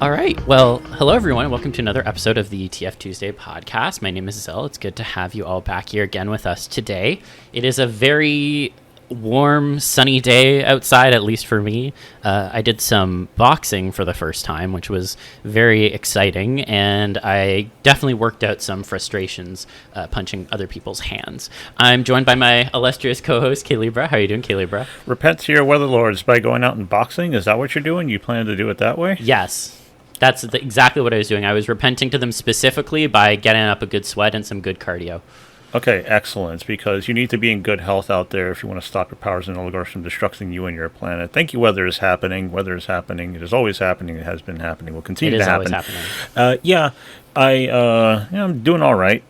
All right. Well, hello, everyone, and welcome to another episode of the TFTuesday Podcast. My name is Zell. It's good to have you all back here again with us today. It is a very warm, sunny day outside, at least for me. I did some boxing for the first time, which was very exciting, and I definitely worked out some frustrations punching other people's hands. I'm joined by my illustrious co-host, K-Libra. How are you doing, K-Libra? Repent to your weather lords by going out and boxing? Is that what you're doing? You plan to do it that way? Yes. That's exactly what I was doing. I was repenting to them specifically by getting up a good sweat and some good cardio. Okay, excellent, because you need to be in good health out there if you want to stop your powers and oligarchs from destructing you and your planet. Thank you, weather is happening. Weather is happening. It is always happening. It has been happening. Will continue to happen. It is always happening. I'm doing all right.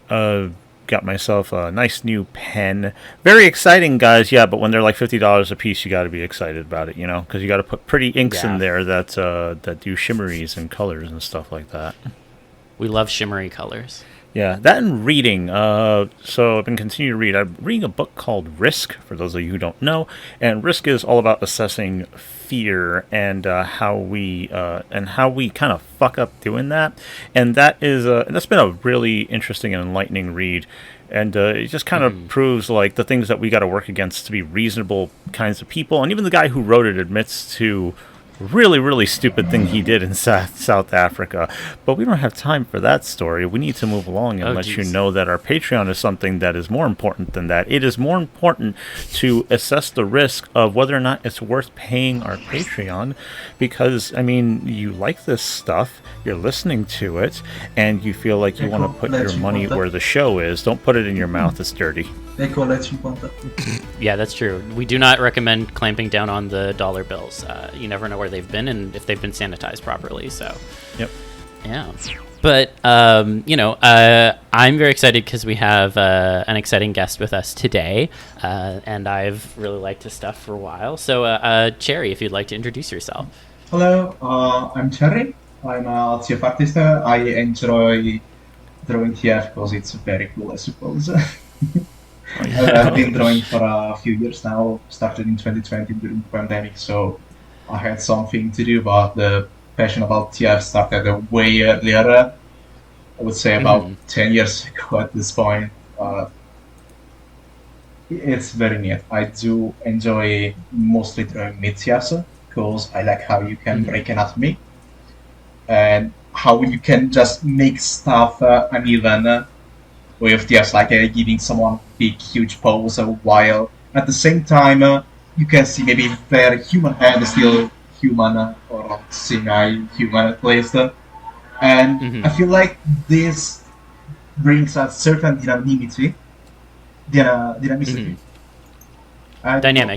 Got myself a nice new pen. Very exciting, guys. Yeah, but when they're like $50 a piece, you got to be excited about it, because you got to put pretty inks in there that do shimmeries and colors and stuff like that. We love shimmery colors. Yeah, that and reading. So I've been continuing to read. I'm reading a book called Risk, for those of you who don't know. And Risk is all about assessing fear and how we kind of fuck up doing that. And that's been a really interesting and enlightening read. And it just kind of proves like the things that we got to work against to be reasonable kinds of people. And even the guy who wrote it admits to really, really stupid thing he did in South Africa. But we don't have time for that story. We need to move along and let you know that our Patreon is something that is more important than that. It is more important to assess the risk of whether or not it's worth paying our Patreon because, you like this stuff, you're listening to it, and you feel like you want to put your money where the show is. Don't put it in your mouth. It's dirty. Yeah, that's true. We do not recommend clamping down on the dollar bills. You never know where they've been and if they've been sanitized properly. So, yep. Yeah. But, I'm very excited because we have an exciting guest with us today. And I've really liked his stuff for a while. So, Cherry, if you'd like to introduce yourself. Hello, I'm Cherry. I'm a TF artist. I enjoy drawing TF because it's very cool, I suppose. I've been drawing for a few years now, started in 2020 during the pandemic, so I had something to do, but the passion about TF started way earlier, I would say about 10 years ago at this point. It's very neat. I do enjoy mostly drawing mid-TFs, because I like how you can break anatomy, and how you can just make stuff uneven, with just like giving someone big huge pose while at the same time you can see maybe their human hand is still human or semi-human at least, and I feel like this brings a certain dynamicity. Dynamic,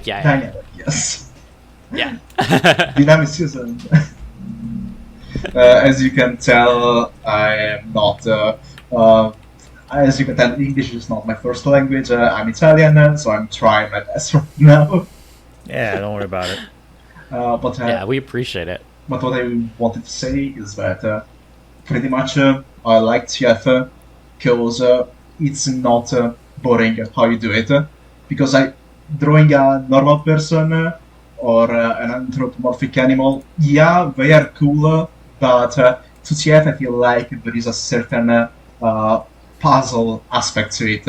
yeah. Dynamic, yes. Yeah. Dynamicism. As you can tell, I am not as you can tell, English is not my first language. I'm Italian, so I'm trying my best right now. Yeah, don't worry about it. Yeah, we appreciate it. But what I wanted to say is that pretty much I like TF because it's not boring how you do it. Because drawing a normal person or an anthropomorphic animal, yeah, they are cool, but to TF I feel like there is a certain puzzle aspect to it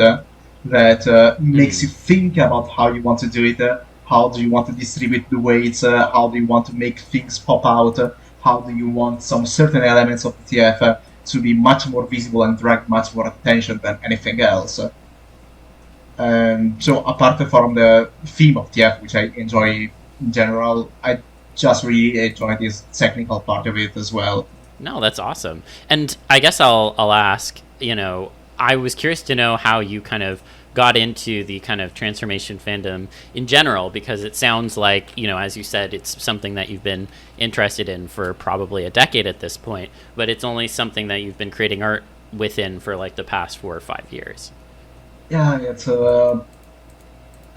that makes you think about how you want to do it, how do you want to distribute the weights, how do you want to make things pop out, how do you want some certain elements of the TF to be much more visible and drag much more attention than anything else. So apart from the theme of TF, which I enjoy in general, I just really enjoy this technical part of it as well. No, that's awesome. And I guess I'll ask, I was curious to know how you kind of got into the kind of transformation fandom in general, because it sounds like, as you said, it's something that you've been interested in for probably a decade at this point, but it's only something that you've been creating art within for like the past 4 or 5 years. Yeah, it's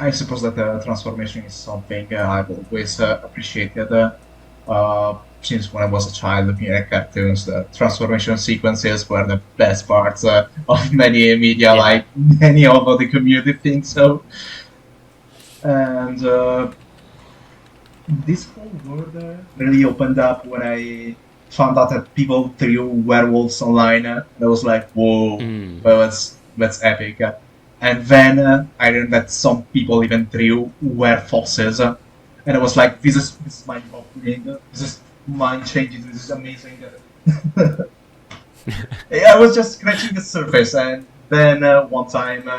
I suppose that transformation is something I've always appreciated. Since when I was a child looking at cartoons, the transformation sequences were the best parts of many media, like many of the community think so. And this whole world really opened up when I found out that people drew werewolves online, and I was like, whoa, well, that's epic. And then I learned that some people even drew werewolves, and I was like, this is mind-boggling, this is mind-changing, this is amazing. I was just scratching the surface, and then one time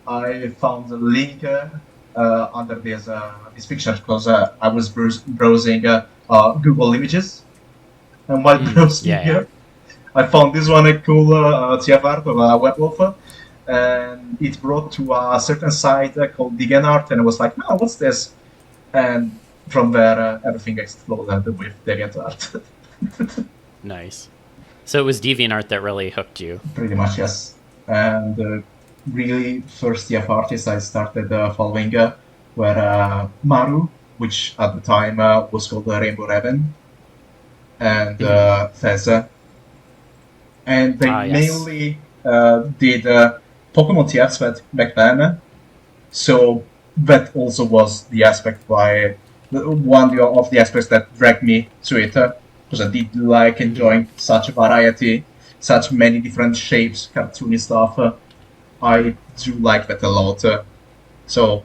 I found a link under this picture because I was browsing Google Images, and while browsing here, I found this one a cool TF art of a werewolf, and it brought to a certain site called DeviantArt, and I was like, "No, what's this?" And from there, everything exploded with DeviantArt. Nice. So it was DeviantArt that really hooked you. Pretty much, yes. And really, first TF artists I started following were Maru, which at the time was called Rainbow Raven, and Theza. And they mainly did Pokemon TFs back then. So that also was the aspect one of the aspects that dragged me to it. Because I did like enjoying such a variety, such many different shapes, cartoony stuff. I do like that a lot. So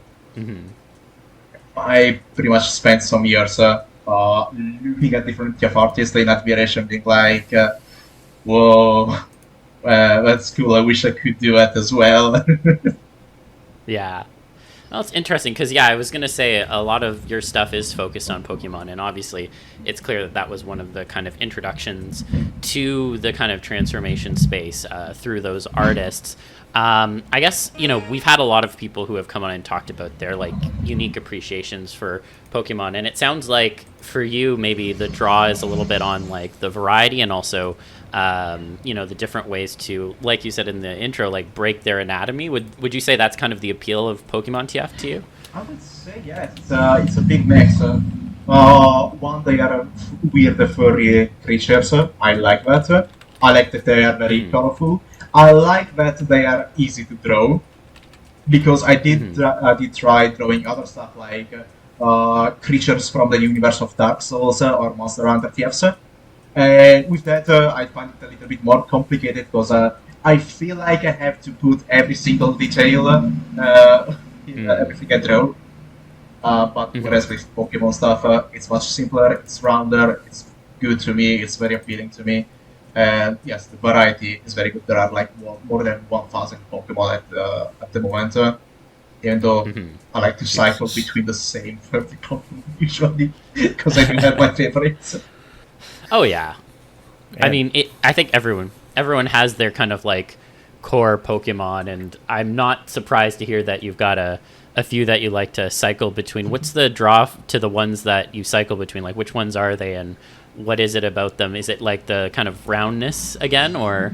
I pretty much spent some years looking at different TF artists in admiration, being like, whoa, that's cool, I wish I could do that as well. Yeah. Well, it's interesting because, I was going to say a lot of your stuff is focused on Pokemon, and obviously it's clear that that was one of the kind of introductions to the kind of transformation space through those artists. I guess, we've had a lot of people who have come on and talked about their, unique appreciations for Pokemon, and it sounds like for you, maybe the draw is a little bit on, the variety and also the different ways to, like you said in the intro, break their anatomy. Would you say that's kind of the appeal of Pokemon TF to you? I would say, yeah, it's a big mix. One, they are weird furry creatures. I like that. I like that they are very colorful. I like that they are easy to draw, because I did try drawing other stuff like creatures from the universe of Dark Souls or Monster Hunter TFs. And with that, I find it a little bit more complicated because I feel like I have to put every single detail in everything I draw. But whereas with Pokemon stuff, it's much simpler, it's rounder, it's good to me, it's very appealing to me. And yes, the variety is very good. There are more than 1,000 Pokemon at the moment. Even though I like to cycle between the same 30 Pokemon usually, because I do have my favorites. Oh yeah. I mean, I think everyone has their kind of core Pokemon, and I'm not surprised to hear that you've got a few that you like to cycle between. What's the draw to the ones that you cycle between? Which ones are they, and what is it about them? Is it the kind of roundness again, or?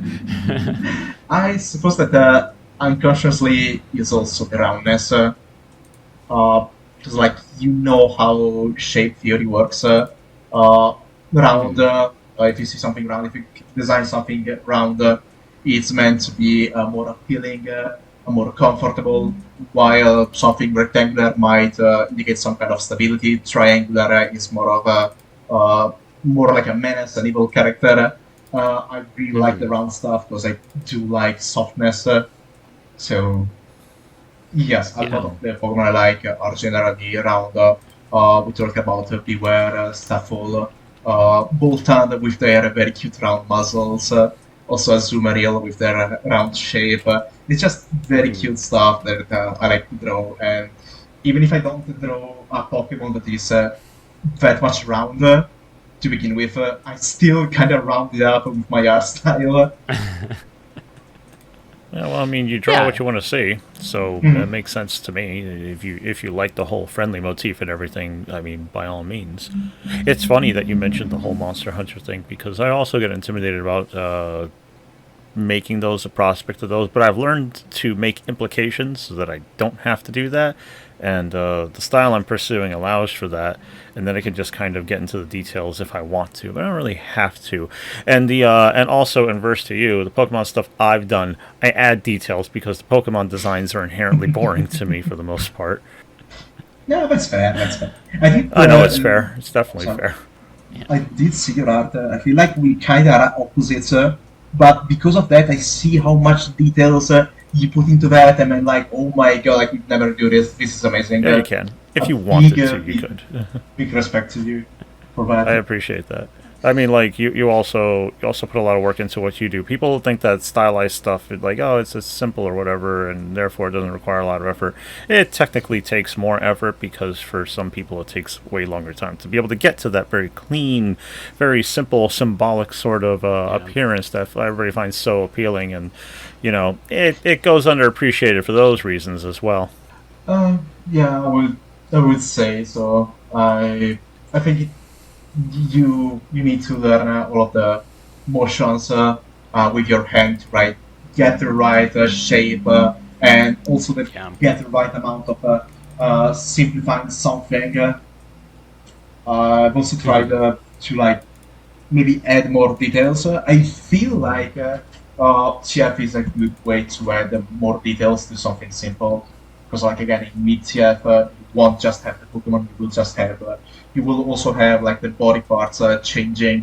I suppose that unconsciously is also the roundness. Because how shape theory works. Round, if you see something round, if you design something round, it's meant to be more appealing, more comfortable, while something rectangular might indicate some kind of stability. Triangular is more of more like a menace, an evil character. I really like the round stuff because I do like softness. So yes, a lot of the Pokemon I like are generally round. We talk about Bewear, Staffel, Boltund with their very cute round muzzles, also Azumarill with their round shape. It's just very cute stuff that I like to draw, and even if I don't draw a Pokemon that is that much round to begin with, I still kind of round it up with my art style. Yeah, well, I mean, you draw what you want to see, so that makes sense to me. If you like the whole friendly motif and everything, I mean, by all means. It's funny that you mentioned the whole Monster Hunter thing, because I also get intimidated about making those, a prospect of those, but I've learned to make implications so that I don't have to do that, and the style I'm pursuing allows for that, and then I can just kind of get into the details if I want to, but I don't really have to. And and also, inverse to you, the Pokemon stuff I've done, I add details because the Pokemon designs are inherently boring to me for the most part. Yeah, that's fair. That's fair. I know it's fair. It's definitely fair. I did see your art. I feel like we kind of are opposites, but because of that, I see how much details you put into that, and I'm like, oh my god, I could never do this. This is amazing. Yeah, you can. If you wanted to, you could. Big respect to you for that. I appreciate that. I mean, like you also put a lot of work into what you do. People think that stylized stuff is like, oh, it's just simple or whatever, and therefore it doesn't require a lot of effort. It technically takes more effort because for some people it takes way longer time to be able to get to that very clean, very simple, symbolic sort of appearance that everybody finds so appealing, and it goes underappreciated for those reasons as well. Yeah, I would say so. I think you need to learn all of the motions with your hand, right? Get the right shape and also get the right amount of simplifying something. I've also tried to like maybe add more details. I feel like TF is a good way to add more details to something simple. Because like again, in mid TF, you won't just have the Pokemon, you will just have you will also have like the body parts changing,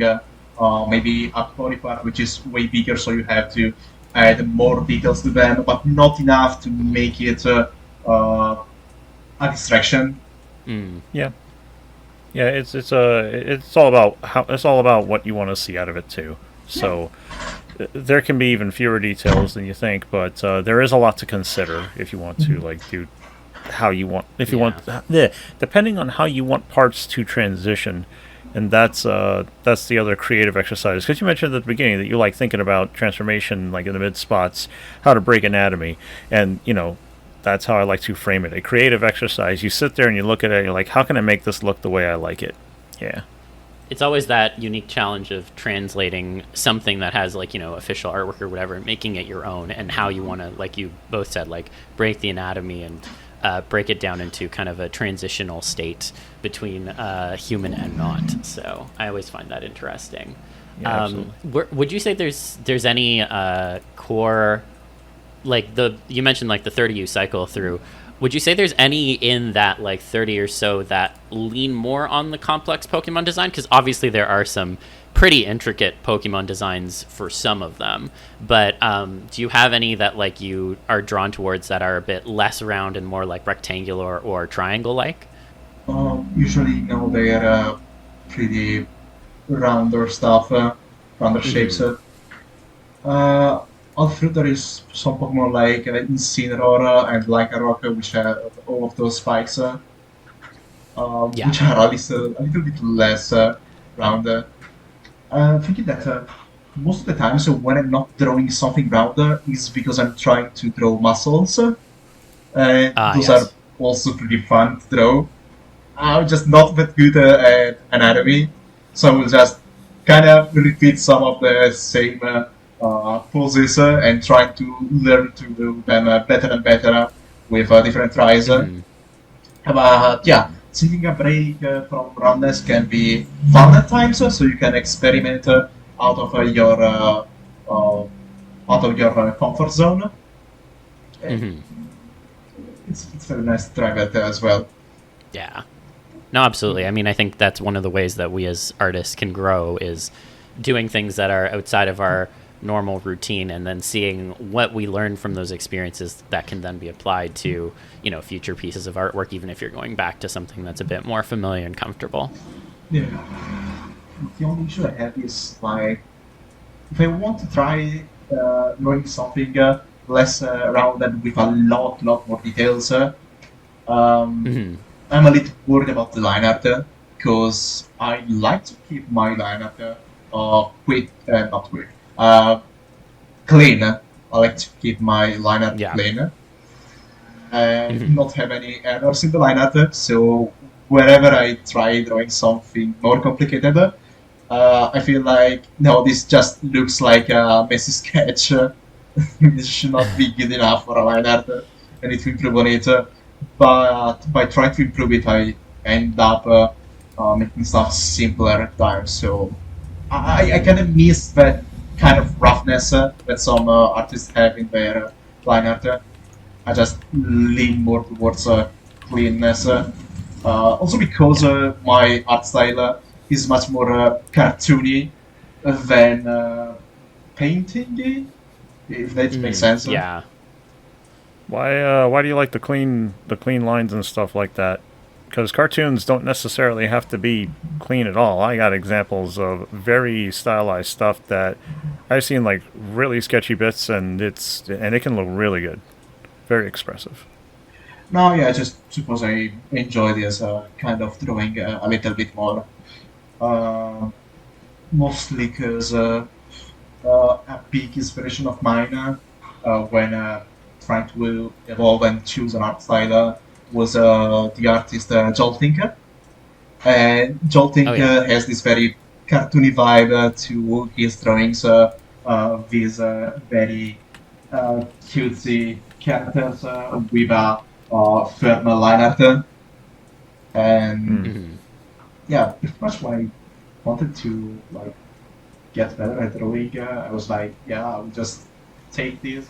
maybe a body part which is way bigger, so you have to add more details to them, but not enough to make it a distraction. Yeah, it's all about what you want to see out of it too. So there can be even fewer details than you think, but there is a lot to consider if you want to like do how you want, if you want, depending on how you want parts to transition, and that's the other creative exercise. Because you mentioned at the beginning that you like thinking about transformation, like in the mid spots, how to break anatomy, and that's how I like to frame it. A creative exercise. You sit there and you look at it, and you're like, how can I make this look the way I like it? Yeah. It's always that unique challenge of translating something that has like official artwork or whatever, and making it your own, and how you want to, like you both said, like break the anatomy and break it down into kind of a transitional state between human and not. So I always find that interesting. Yeah, would you say there's any core, like you mentioned like the 30 you cycle through? Would you say there's any in that like 30 or so that lean more on the complex Pokemon design? Because obviously there are some pretty intricate Pokemon designs for some of them, but do you have any that like you are drawn towards that are a bit less round and more like rectangular or triangle-like? Usually, they are pretty rounder stuff, rounder shapes. Also, there is some Pokemon like Incineroar and Lycanroc, which have all of those spikes, which are at least a little bit less rounded. Thinking that most of the time, so when I'm not drawing something rounder, is because I'm trying to draw muscles. Those are also pretty fun to draw. I'm just not that good at anatomy, so I will just kind of repeat some of the same poses and try to learn to do them better and better with different tries. But yeah, taking a break from roundness can be fun at times, so you can experiment out of your comfort zone. It's very nice to try that as well. Yeah. No, absolutely. I mean, I think that's one of the ways that we as artists can grow is doing things that are outside of our normal routine, and then seeing what we learn from those experiences that can then be applied to future pieces of artwork, even if you're going back to something that's a bit more familiar and comfortable. Yeah, the only issue I have is like if I want to try drawing something less rounded with a lot more details, I'm a little worried about the line art because I like to keep my line art clean. I like to keep my line art clean and not have any errors in the line art. So wherever I try drawing something more complicated, I feel like no, this just looks like a messy sketch. This should not be good enough for a line art. I need to improve on it. But by trying to improve it, I end up making stuff simpler at times. So I kind of miss that kind of roughness that some artists have in their line art. I just lean more towards cleanness. Also because my art style is much more cartoony than painting, if that makes sense. Yeah. Why do you like the clean lines and stuff like that? Because cartoons don't necessarily have to be clean at all. I got examples of very stylized stuff that I've seen, like really sketchy bits, and it can look really good, very expressive. No, yeah, I just suppose I enjoy this kind of drawing a little bit more. Uh, Mostly because a big inspiration of mine when trying to evolve and choose an art style was the artist Jolting. And Jolting Oh yeah. has this very cartoony vibe to his drawings, these very cutesy characters with a firm line art. And Hmm. yeah, pretty much when I wanted to like get better at drawing, I was like, yeah, I'll just take this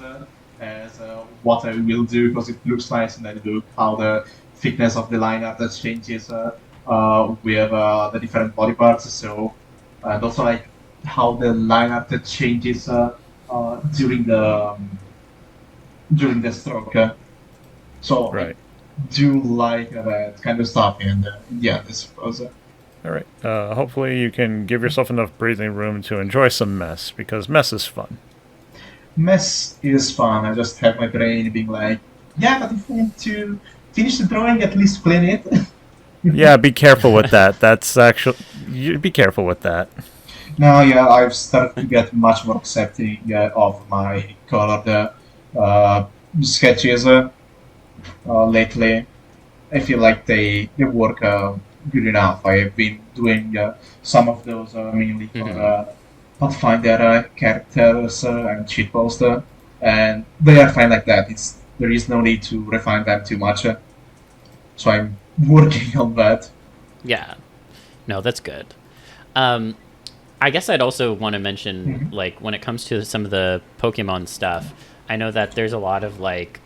as what I will do because it looks nice, and then look how the thickness of the line art that changes with the different body parts. So, and also like how the line art that changes during the stroke. So I Right. do like that kind of stuff, and yeah, I suppose. All right. Hopefully you can give yourself enough breathing room to enjoy some mess, because mess is fun. Mess is fun. I just have my brain being like, yeah, but if I want to finish the drawing, at least clean it. Yeah, be careful with that. That's actually you be careful with that. Now, yeah, I've started to get much more accepting of my colored sketches lately. I feel like they work good enough. I have been doing some of those mainly for Hmm. Pathfinder characters and cheat poster, and they are fine like that. There is no need to refine them too much. So I'm working on that. Yeah. No, that's good. Um, I guess I'd also want to mention, Mhm. like, when it comes to some of the Pokemon stuff, I know that there's a lot of, like,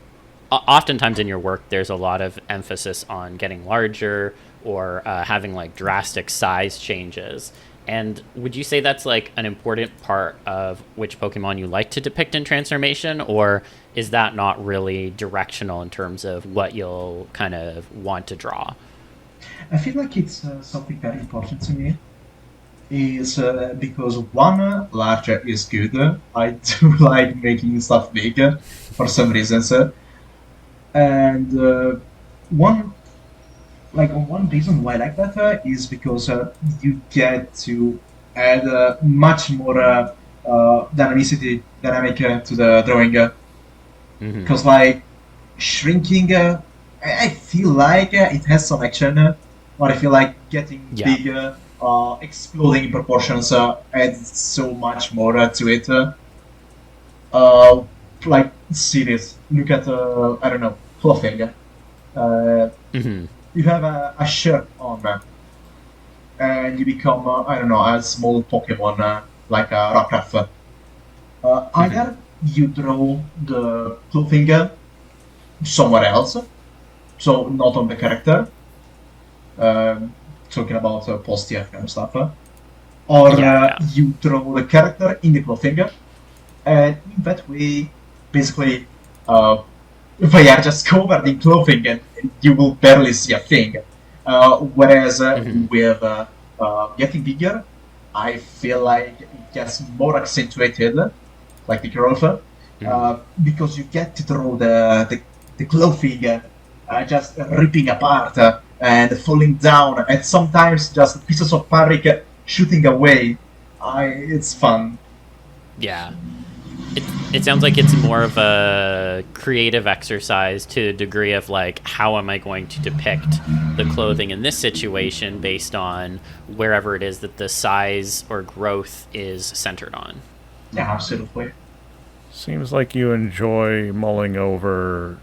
oftentimes in your work, there's a lot of emphasis on getting larger or having, like, drastic size changes. And would you say that's, like, an important part of which Pokemon you like to depict in transformation? Or is that not really directional in terms of what you'll kind of want to draw? I feel like it's something very important to me. Is because one, larger is good. I do like making stuff bigger for some reasons, and one one reason why I like that is because you get to add much more dynamic to the drawing. Hmm. Because like shrinking, I feel like it has some action, but I feel like getting Yeah. bigger, exploding in proportions adds so much more to it. Uh, like serious. Look at I don't know, clothing. Uh, Hmm. you have a shirt on, and you become I don't know, a small Pokemon like a Rockruff. Hmm. Either you draw the clothing somewhere else, so not on the character, um, talking about post TF kind of stuff, or Yeah, yeah. you draw the character in the clothing, and in that way, basically, uh, they are just covered in clothing and you will barely see a thing. Whereas Hmm. with getting bigger, I feel like it gets more accentuated, like the growth, Hmm. because you get to draw the clothing just ripping apart and falling down, and sometimes just pieces of fabric shooting away. It's fun. Yeah. It sounds like it's more of a creative exercise to a degree of like, how am I going to depict the clothing in this situation based on wherever it is that the size or growth is centered on. Yeah, absolutely. Seems like you enjoy mulling over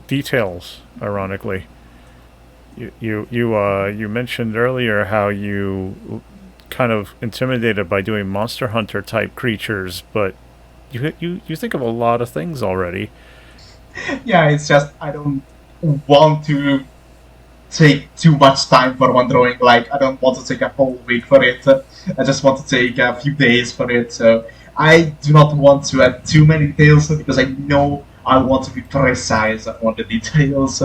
details. Ironically, you mentioned earlier how you kind of intimidated by doing Monster Hunter type creatures, but you think of a lot of things already. Yeah, it's just I don't want to take too much time for one drawing. Like, I don't want to take a whole week for it. I just want to take a few days for it. So I do not want to add too many details because I know I want to be precise on the details.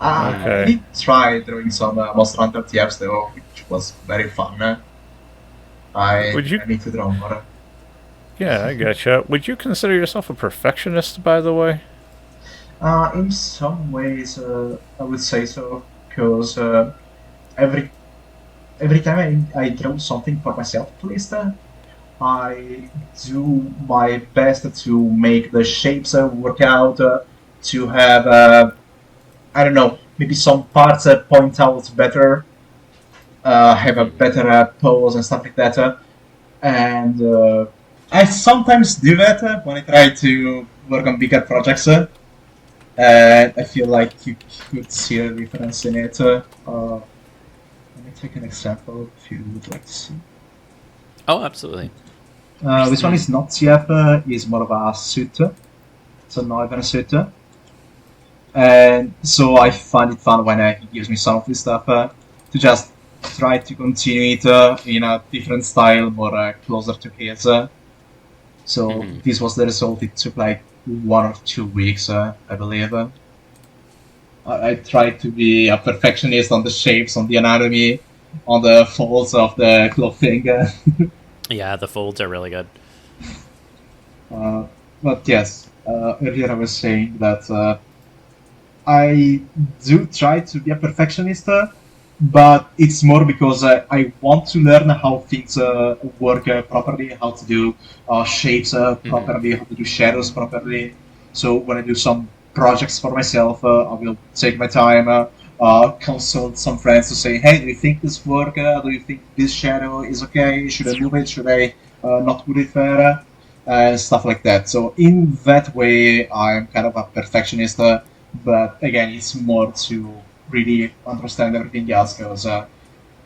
I did try drawing some Monster Hunter TFs though, which was very fun. I need to draw more. Yeah, I gotcha. Would you consider yourself a perfectionist, by the way? In some ways, I would say so, because every time I draw something for myself, at least, I do my best to make the shapes work out, to have, I don't know, maybe some parts point out better, have a better pose and stuff like that. And I sometimes do that when I try to work on bigger projects. And I feel like you could see a difference in it. Let me take an example if you would like to see. Oh, absolutely. This one is not TF, is more of a suit. It's a Northern suit. And so I find it fun when he gives me some of this stuff to just try to continue it in a different style, more closer to his. So this was the result. It took like 1 or 2 weeks, I believe. I tried to be a perfectionist on the shapes, on the anatomy, on the folds of the clothing. Yeah, the folds are really good. But yes, earlier I was saying that I do try to be a perfectionist, but it's more because I want to learn how things work properly, how to do shapes properly, how to do shadows properly. So when I do some projects for myself, I will take my time, consult some friends to say, hey, do you think this work? Do you think this shadow is okay? Should I move it? Should I not put it there? Stuff like that. So in that way, I'm kind of a perfectionist, but again, it's more to really understand everything else, because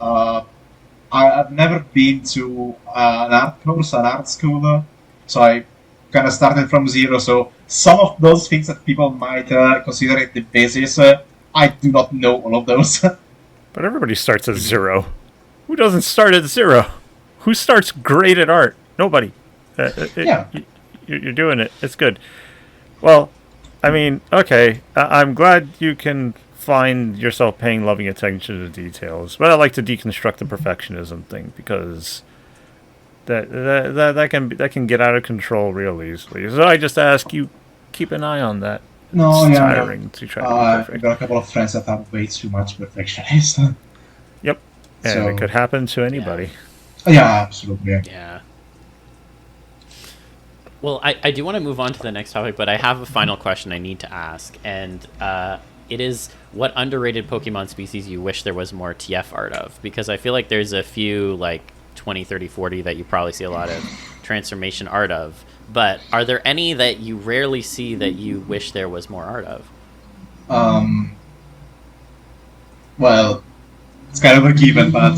I've never been to an art course, an art school, so I kind of started from zero. So some of those things that people might consider it the basis, I do not know all of those. But everybody starts at zero. Who doesn't start at zero? Who starts great at art? Nobody. Yeah. You're doing it. It's good. Well, I mean, okay. I'm glad you can find yourself paying loving attention to details, but I like to deconstruct the perfectionism thing, because that can get out of control real easily. So I just ask you, keep an eye on that. No, it's tiring to try to be perfect. I've got a couple of friends that are way too much perfectionist. Yep, and so, it could happen to anybody. Yeah, absolutely. Yeah. Well, I do want to move on to the next topic, but I have a final question I need to ask, and it is, what underrated Pokemon species you wish there was more TF art of? Because I feel like there's a few, like 20, 30, 40 that you probably see a lot of transformation art of, but are there any that you rarely see that you wish there was more art of? Well, it's kind of a given, but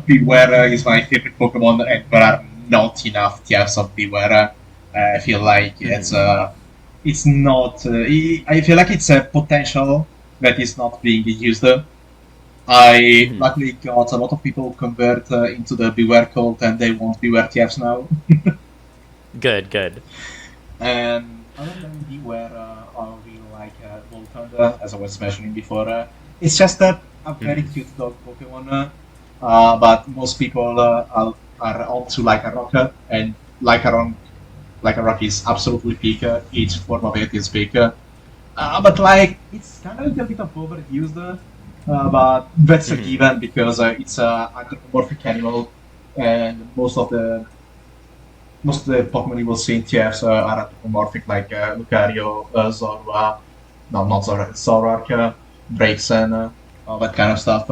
Bewear is my favorite Pokemon, and there are not enough TFs of Bewear. I feel like it's not. I feel like it's a potential that is not being used. I luckily got a lot of people convert into the Bewear cult, and they want Bewear TFs now. Good. And other than Bewear, I really like Voltund, as I was mentioning before. It's just a very cute dog Pokemon, but most people are on to Lycanroc, and Lycanroc is absolutely peak. Each form of it is peak. But like, it's kind of a little bit of overused, but that's a given, because it's an anthropomorphic animal, and most of the Pokemon you will see in TFs are anthropomorphic, like Lucario, Zorua, no, not Zorua, Zoroark, Braixen, that kind of stuff.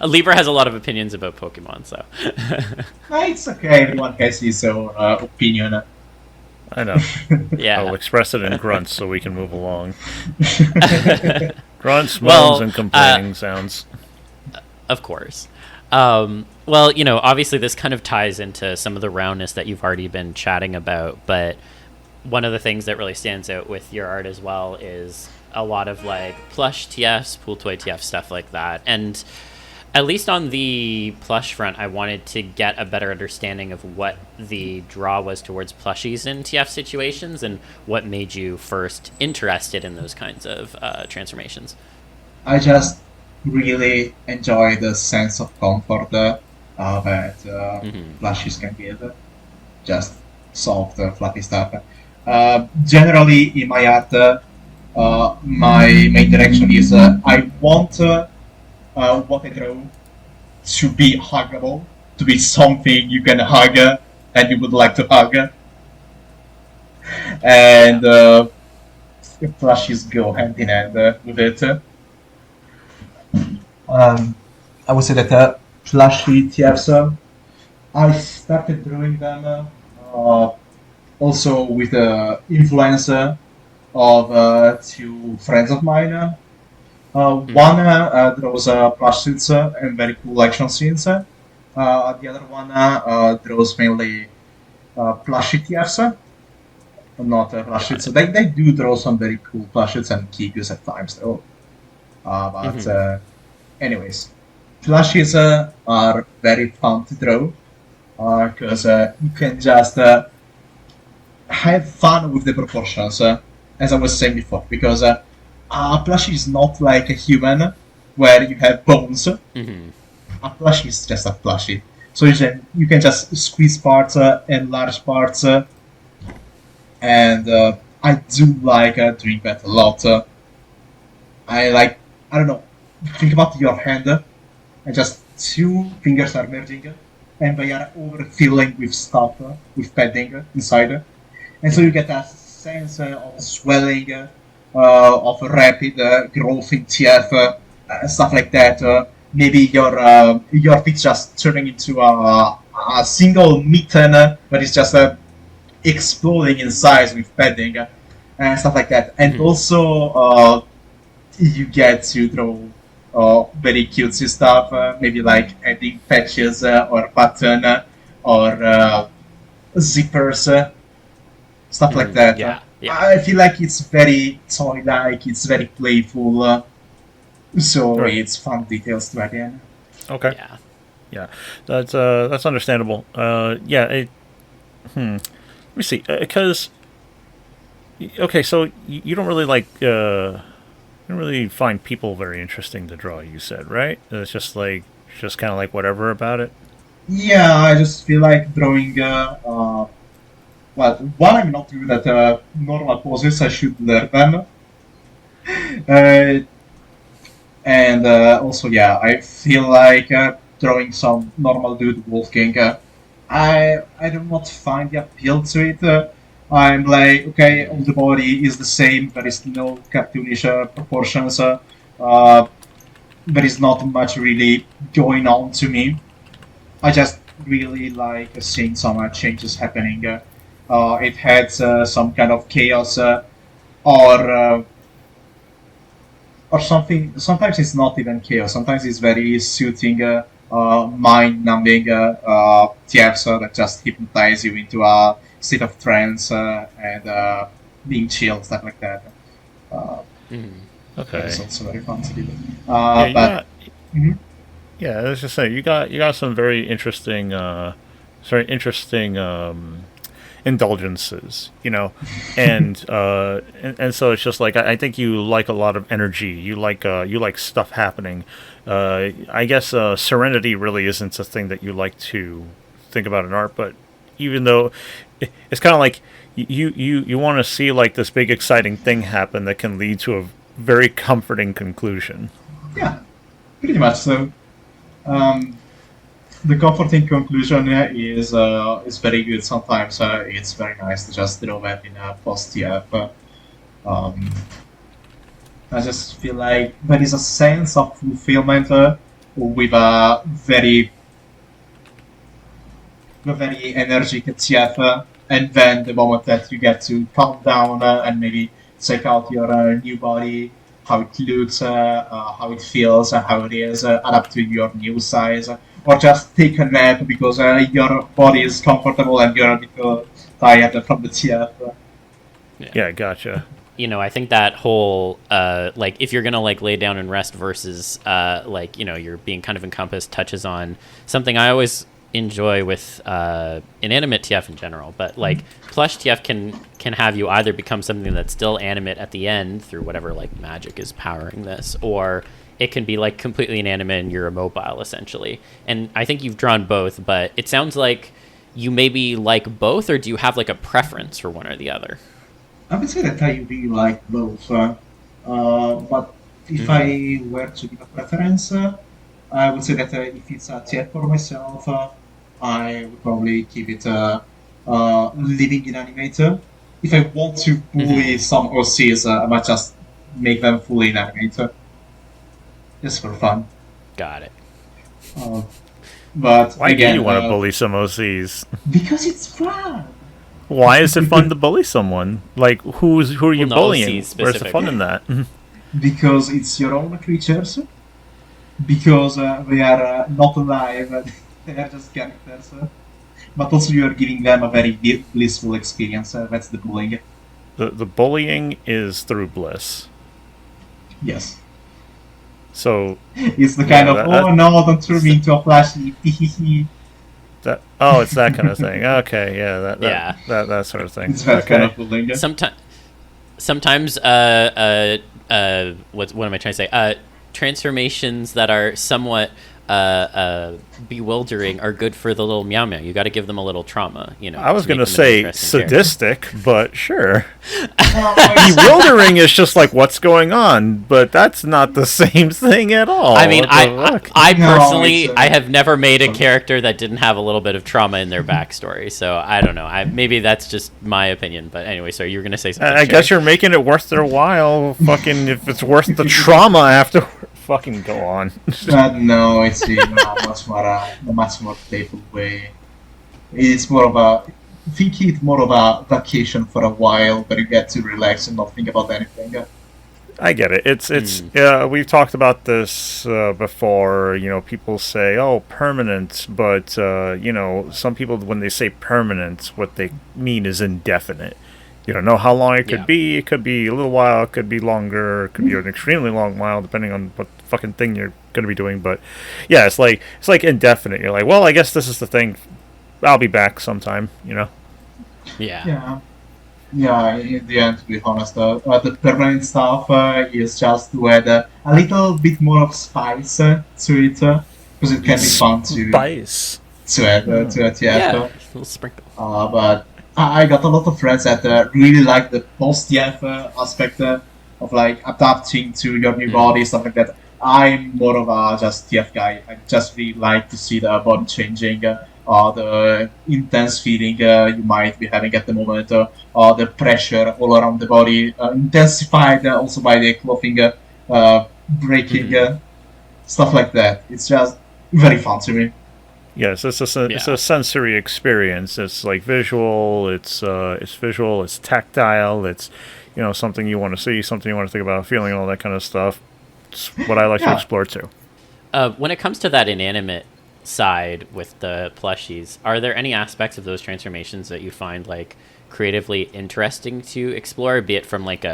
Libra has a lot of opinions about Pokemon, so It's okay, everyone has his own opinion. I know. yeah. I'll express it in grunts so we can move along. Grunts, moans, and complaining sounds. Of course. Well, obviously this kind of ties into some of the roundness that you've already been chatting about, but one of the things that really stands out with your art as well is a lot of like plush TFs, pool toy TF stuff like that. And at least on the plush front, I wanted to get a better understanding of what the draw was towards plushies in TF situations and what made you first interested in those kinds of transformations. I just really enjoy the sense of comfort that plushies can give. Just soft, fluffy stuff. Generally, in my art, my main direction is I want what I draw to be huggable, to be something you can hug and you would like to hug. And plushies go hand in hand with it. I would say that plushy TFs, I started drawing them also with the influence of two friends of mine. One draws plush suits and very cool action scenes. The other one draws mainly plushy TFs, not plush suits. They do draw some very cool plush suits and Kikus at times though. Anyways, plushies are very fun to draw because you can just have fun with the proportions, as I was saying before, because a plushie is not like a human where you have bones. Mm-hmm. A plushie is just a plushie. So you can just squeeze parts and large parts, and I do like doing that a lot. I don't know, think about your hand, and just two fingers are merging, and they are overfilling with stuff, with padding inside. And so you get a sense of swelling, of rapid growth in TF, stuff like that. Maybe your feet just turning into a single mitten that is just exploding in size with padding and stuff like that. And also you get to draw very cutesy stuff, maybe like adding patches or button or zippers. Stuff like that. Yeah. I feel like it's very toy-like, it's very playful, so it's fun details to add in. Okay. Yeah. That's understandable. Let me see, because okay, so you don't really like you don't really find people very interesting to draw. You said, right? It's just kind of like whatever about it. Yeah, I just feel like drawing. Well, one, I'm not good at normal poses, I should learn them. And also, yeah, I feel like drawing some normal dude walking, I do not find the appeal to it. I'm like, okay, all the body is the same, there is no cartoonish proportions, there is not much really going on to me. I just really like seeing some changes happening. It had some kind of chaos or something. Sometimes it's not even chaos. Sometimes it's very soothing, mind-numbing TFs that just hypnotize you into a state of trance and being chill, stuff like that. Okay. It's also very fun to do. Yeah, let's just say you got some very interesting, indulgences, and so it's just like I think you like a lot of energy. You like stuff happening. I guess serenity really isn't a thing that you like to think about in art, but even though it's kind of like you want to see like this big exciting thing happen that can lead to a very comforting conclusion. Yeah, pretty much so. The comforting conclusion is very good. Sometimes it's very nice to just draw that in a post-TF. I just feel like there is a sense of fulfillment with a very energetic TF, and then the moment that you get to calm down and maybe check out your new body, how it looks, how it feels, how it is, adapt to your new size, or just take a nap because your body is comfortable and you're a bit tired from the TF. Yeah, gotcha. I think that whole like if you're gonna like lay down and rest versus like you're being kind of encompassed touches on something I always enjoy with inanimate TF in general, but like plush TF can have you either become something that's still animate at the end through whatever like magic is powering this, or it can be like completely inanimate and you're immobile essentially. And I think you've drawn both, but it sounds like you maybe like both, or do you have like a preference for one or the other? I would say that I really like both, but if I were to give a preference, I would say that if it's a TF for myself, I would probably give it living inanimate. If I want to bully some OCs, I might just make them fully inanimate, just for fun. Got it. But Why again, do you want to bully some OCs? Because it's fun. Why is it fun to bully someone? Like, who are you bullying? OCs Where's the fun in that? Because it's your own creatures. Because they are not alive. They are just characters. But also you are giving them a very blissful experience. That's the bullying. The bullying is through bliss. Yes. So it's the kind of, no, don't turn me into a flashy. It's that kind of thing. Okay, yeah, that sort of thing. It's that kind of bullying. Sometimes what am I trying to say? Transformations that are somewhat bewildering are good for the little meow meow. You got to give them a little trauma, I was going to say sadistic, character. But sure. Bewildering is just like what's going on, but that's not the same thing at all. I mean, I personally, I have never made a character that didn't have a little bit of trauma in their backstory. So I don't know. Maybe that's just my opinion. But anyway, so you were going to say something. I guess you're making it worth their while. Fucking, if it's worth the trauma after. Fucking go on. No, it's in a much more playful way. It's more of a, think it more of a vacation for a while, but you get to relax and not think about anything. I get it. It's we've talked about this before. People say, "Oh, permanent," but some people when they say permanent, what they mean is indefinite. You don't know how long it could be. It could be a little while. It could be longer. It could be an extremely long while, depending on what fucking thing you're going to be doing. But yeah, it's like indefinite. You're like, well, I guess this is the thing. I'll be back sometime. Yeah. In the end, to be honest, the permanent stuff is just to add a little bit more of spice to it, because it can be fun to add to a TF. Yeah, a little sprinkle. But I got a lot of friends that really like the post-TF aspect of like adapting to your new body, stuff like that. I'm more of a just TF guy. I just really like to see the body changing, the intense feeling you might be having at the moment, the pressure all around the body, intensified also by the clothing breaking, stuff like that. It's just very fun to me. Yes, it's a sensory experience. It's like visual. It's visual. It's tactile. It's something you want to see, something you want to think about, feeling, all that kind of stuff. It's what I like to explore too. When it comes to that inanimate side with the plushies, are there any aspects of those transformations that you find like creatively interesting to explore, be it from like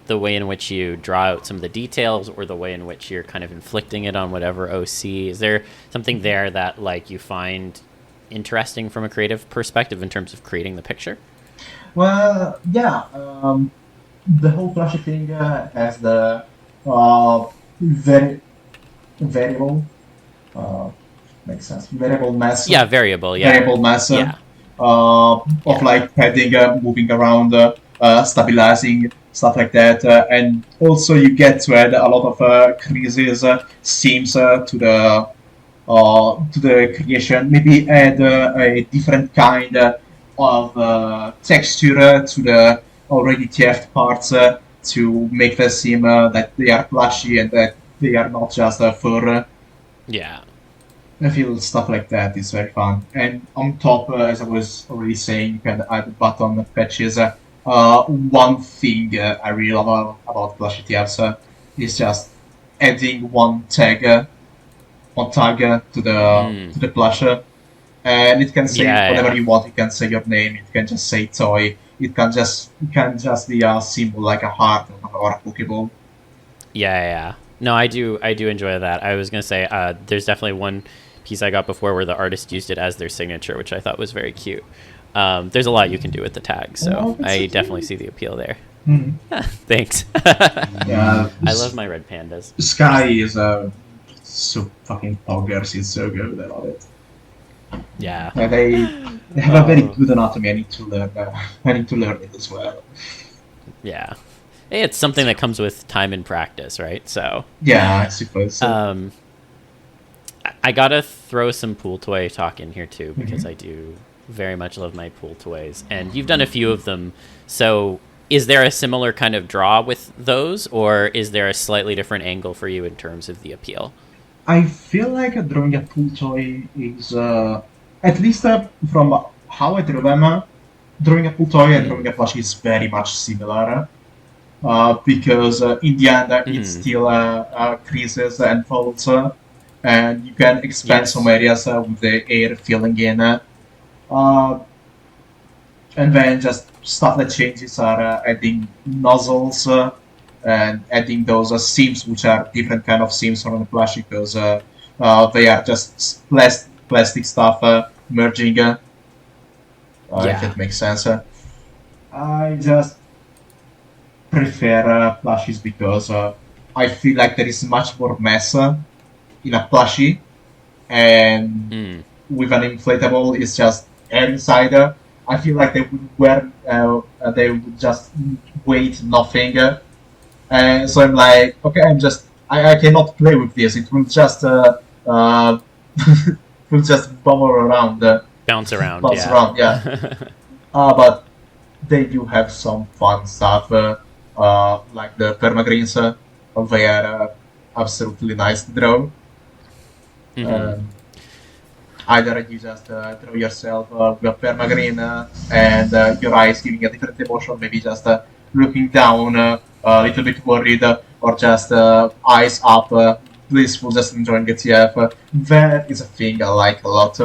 the way in which you draw out some of the details or the way in which you're kind of inflicting it on whatever OC? Is there something there that like you find interesting from a creative perspective in terms of creating the picture? Well, yeah, the whole plushy thing has the variable, makes sense, variable mass. Yeah, variable, yeah. Variable mass of like padding, moving around, stabilizing, stuff like that, and also you get to add a lot of creases, seams to the creation. Maybe add a different kind of texture to the already TF parts to make them seem that they are plushy and that they are not just fur. Yeah. I feel stuff like that is very fun. And on top, as I was already saying, you can add button patches. One thing I really love about plushy TFs is just adding one tag on tag to the plush, and it can say whatever you want. You can say your name. It can just say toy. It can just be a symbol like a heart or a Pokeball. Yeah. No, I do enjoy that. I was gonna say there's definitely one piece I got before where the artist used it as their signature, which I thought was very cute. There's a lot you can do with the tag, so I definitely see the appeal there. Mm-hmm. Thanks. Yeah, I love my red pandas. Sky is so fucking poggers. It's so good. I love it. Yeah. And they have a very good anatomy. I need to learn it as well. Yeah. Hey, it's something that comes with time and practice, right? So yeah, I suppose so. I gotta throw some pool toy talk in here too, because I do very much love my pool toys, and you've done a few of them. So is there a similar kind of draw with those, or is there a slightly different angle for you in terms of the appeal? I feel like drawing a pool toy is, at least from how I drew them, drawing a pool toy and drawing a plush is very much similar. Because in the end it still creases and folds, and you can expand some areas with the air filling in. And then just stuff that changes are adding nozzles and adding those seams, which are different kind of seams from the plush, because they are just plastic stuff merging. If it makes sense. I just prefer plushies because I feel like there is much more mess in a plushie, and with an inflatable, it's just air inside. I feel like they would just weight nothing, and so I'm like, okay, I cannot play with this. It will just will just bubble around, bounce around, yeah. But they do have some fun stuff, like the permagreens. They are absolutely nice to draw. Either you just draw yourself with a permagreen and your eyes giving a different emotion, maybe just looking down a little bit worried, or just eyes up, blissful, just enjoying the TF. That is a thing I like a lot.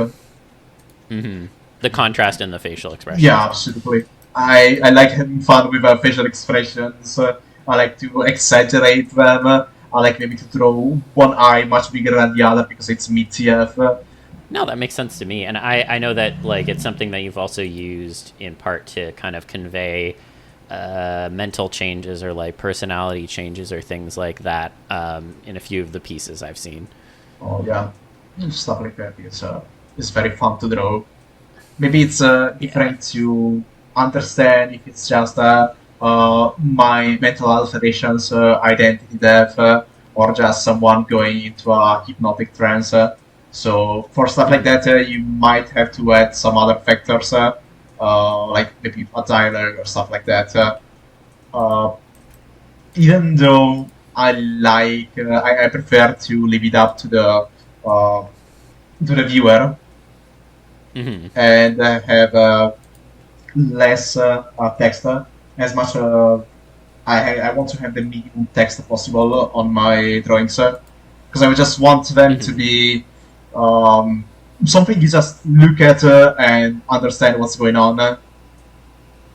The contrast in the facial expression. Yeah, absolutely. I like having fun with facial expressions. I like to exaggerate them. I like maybe to draw one eye much bigger than the other because it's me TF. No, that makes sense to me. And I know that like it's something that you've also used in part to kind of convey mental changes or like personality changes or things like that in a few of the pieces I've seen. Oh yeah, stuff like that. It's very fun to draw. Maybe it's different to understand if it's just my mental alterations, identity death, or just someone going into a hypnotic trance. So for stuff like that, you might have to add some other factors, like maybe a dialogue or stuff like that. Even though I prefer to leave it up to the viewer, and have less text, as much I want to have the minimum text possible on my drawings, because I would just want them to be something you just look at and understand what's going on.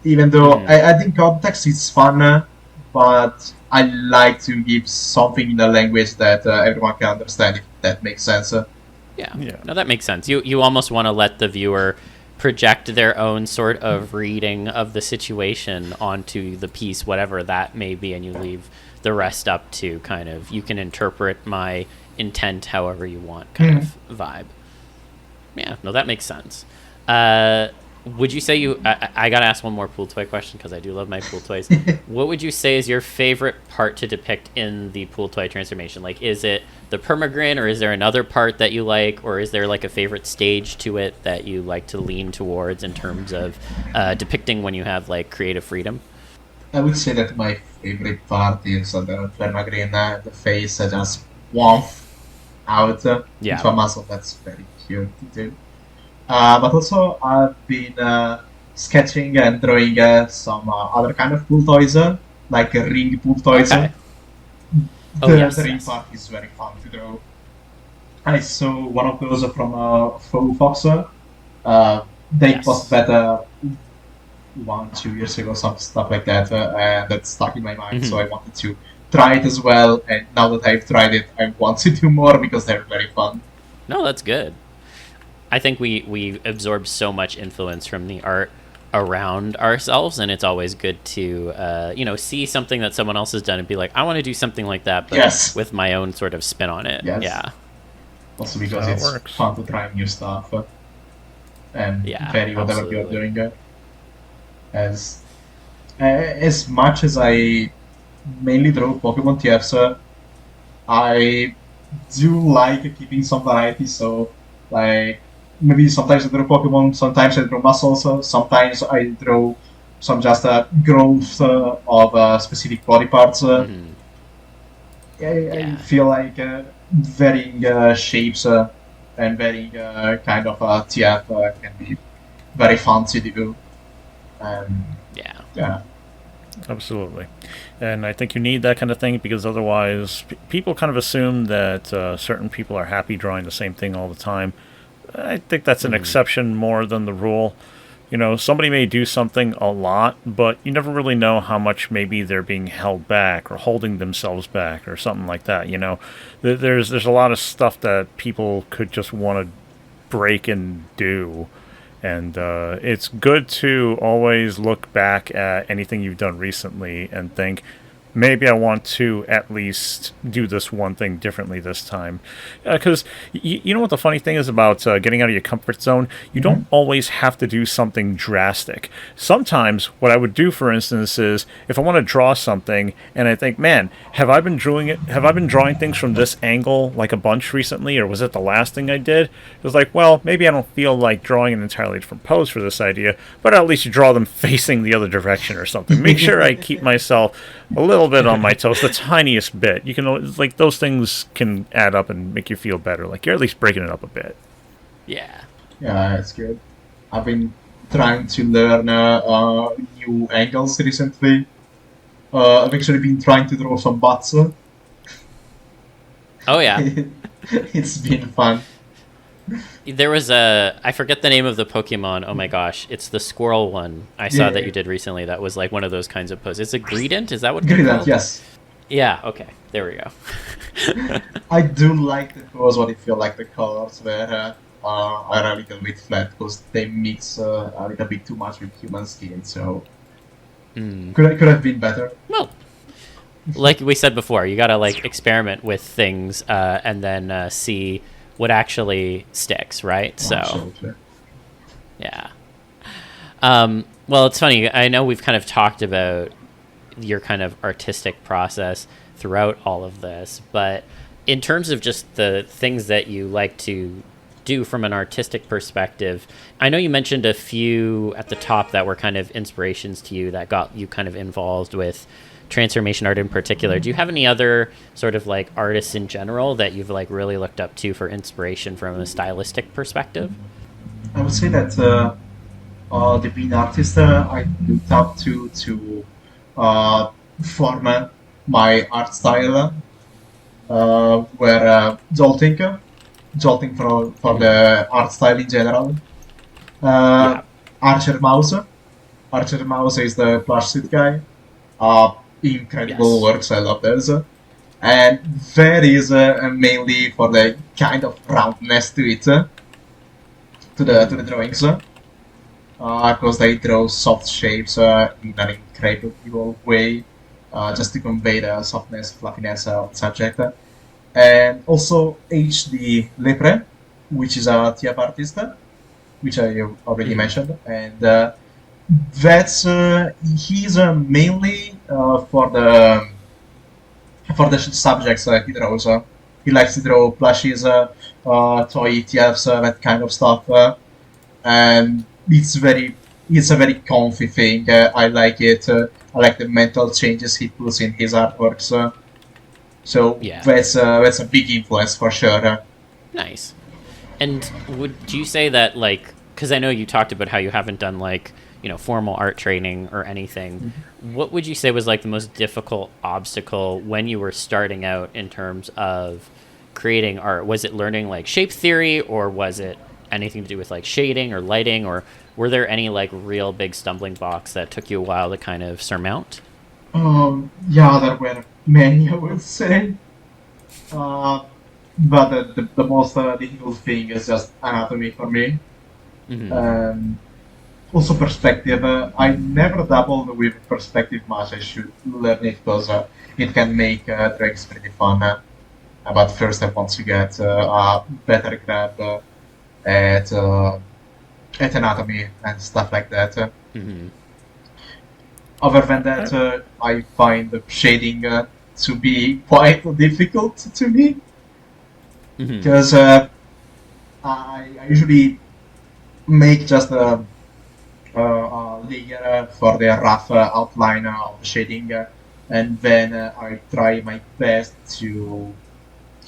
Even though I think context is fun, but I like to give something in a language that everyone can understand, if that makes sense. Yeah. No, that makes sense. You almost want to let the viewer project their own sort of reading of the situation onto the piece, whatever that may be, and you leave the rest up to kind of, you can interpret my intent however you want kind of vibe. Yeah, no, that makes sense. Would you say I gotta ask one more pool toy question because I do love my pool toys. What would you say is your favorite part to depict in the pool toy transformation? Like, is it the permagrin, or is there another part that you like, or is there like a favorite stage to it that you like to lean towards in terms of depicting when you have like creative freedom? I would say that my favorite part is the permagrin, the face just warmth out into a muscle. That's very cute to do. But also I've been sketching and drawing some other kind of pool toys, like ring pool toys. The ring part is very fun to draw. I saw one of those from Faux Fox. They posted Yes. that 1, 2 years ago, some stuff like that, and that stuck in my mind. So Hmm. I wanted to try it as well. And now that I've tried it, I want to do more because they're very fun. No, that's good. I think we absorb so much influence from the art around ourselves, and it's always good to see something that someone else has done and be like, I want to do something like that, but Yes, with my own sort of spin on it. yes. Yeah, Also That's because how it it's works. fun to try new stuff and yeah, vary whatever you're absolutely. doing. As as much as I mainly draw Pokemon TFs, I do like keeping some variety. So, like, maybe sometimes I draw Pokemon, sometimes I draw muscles, sometimes I draw some just growth of specific body parts. Hmm. I Yeah, feel like varying shapes and varying kind of TF can be very fun to do. Um, yeah, yeah, Absolutely. And I think you need that kind of thing because otherwise, people kind of assume that certain people are happy drawing the same thing all the time. I think that's an hmm, exception more than the rule. Somebody may do something a lot, but you never really know how much maybe they're being held back or holding themselves back or something like that. There's a lot of stuff that people could just want to break and do. And it's good to always look back at anything you've done recently and think, maybe I want to at least do this one thing differently this time. Because you know what the funny thing is about getting out of your comfort zone? You don't hmm always have to do something drastic. Sometimes, what I would do, for instance, is if I want to draw something and I think, man, have I been drawing it? Have I been drawing things from this angle like a bunch recently, or was it the last thing I did? It was like, well, maybe I don't feel like drawing an entirely different pose for this idea, but at least you draw them facing the other direction or something. Make sure I keep myself a little bit on my toes, the tiniest bit. You can like those things can add up and make you feel better. Like you're at least breaking it up a bit. yeah. yeah, it's good. I've been trying to learn new angles recently. I've actually been trying to draw some butts. Oh yeah. It's been fun. There was I forget the name of the Pokemon. Oh my gosh, it's the squirrel one I saw that Yeah, you did recently. That was like one of those kinds of poses. It's a Greedent. Is that what they're Grident, called? yes. Yeah. Okay. There we go. I do like the colors, what I feel like the colors were are a little bit flat because they mix a little bit too much with human skin, so Mm. could have been better. Well, like we said before, you gotta like experiment with things and then see what actually sticks, right? So Absolutely. yeah. Well, it's funny. I know we've kind of talked about your kind of artistic process throughout all of this, but in terms of just the things that you like to do from an artistic perspective, I know you mentioned a few at the top that were kind of inspirations to you that got you kind of involved with transformation art in particular. Do you have any other sort of like artists in general that you've like really looked up to for inspiration from a stylistic perspective? I would say that the main artist I looked up to uh, form my art style were Jolting for Hmm. the art style in general. Uh, Yeah. Archer Mouse. Archer Mouse is the plush suit guy. Uh, Incredible Yes. works, I love those. And that is mainly for the kind of roundness to it, to the Hmm. drawings. Because they draw soft shapes in an incredible way, just to convey the softness, fluffiness of the subject. And also HD Lepre, which is a TF artist, which I already Hmm. mentioned, and that's he's mainly for the subjects he draws. He likes to draw plushies, toy ETFs, that kind of stuff, and it's a very comfy thing. I like it. I like the mental changes he puts in his artworks. So Yeah. that's a big influence for sure. Nice. And would you say that like because I know you talked about how you haven't done like formal art training or anything, what would you say was like the most difficult obstacle when you were starting out in terms of creating art? Was it learning like shape theory, or was it anything to do with like shading or lighting, or were there any like real big stumbling blocks that took you a while to kind of surmount? Yeah, there were many, I would say. But the most difficult thing is just anatomy for me. Also perspective. I never dabbled with perspective much. I should learn it because it can make drawings pretty fun. But first I want to get a better grab at anatomy and stuff like that. Other than that, I find the shading to be quite difficult to me. Because I usually make just a layer for the rough outline of the shading, and then I try my best to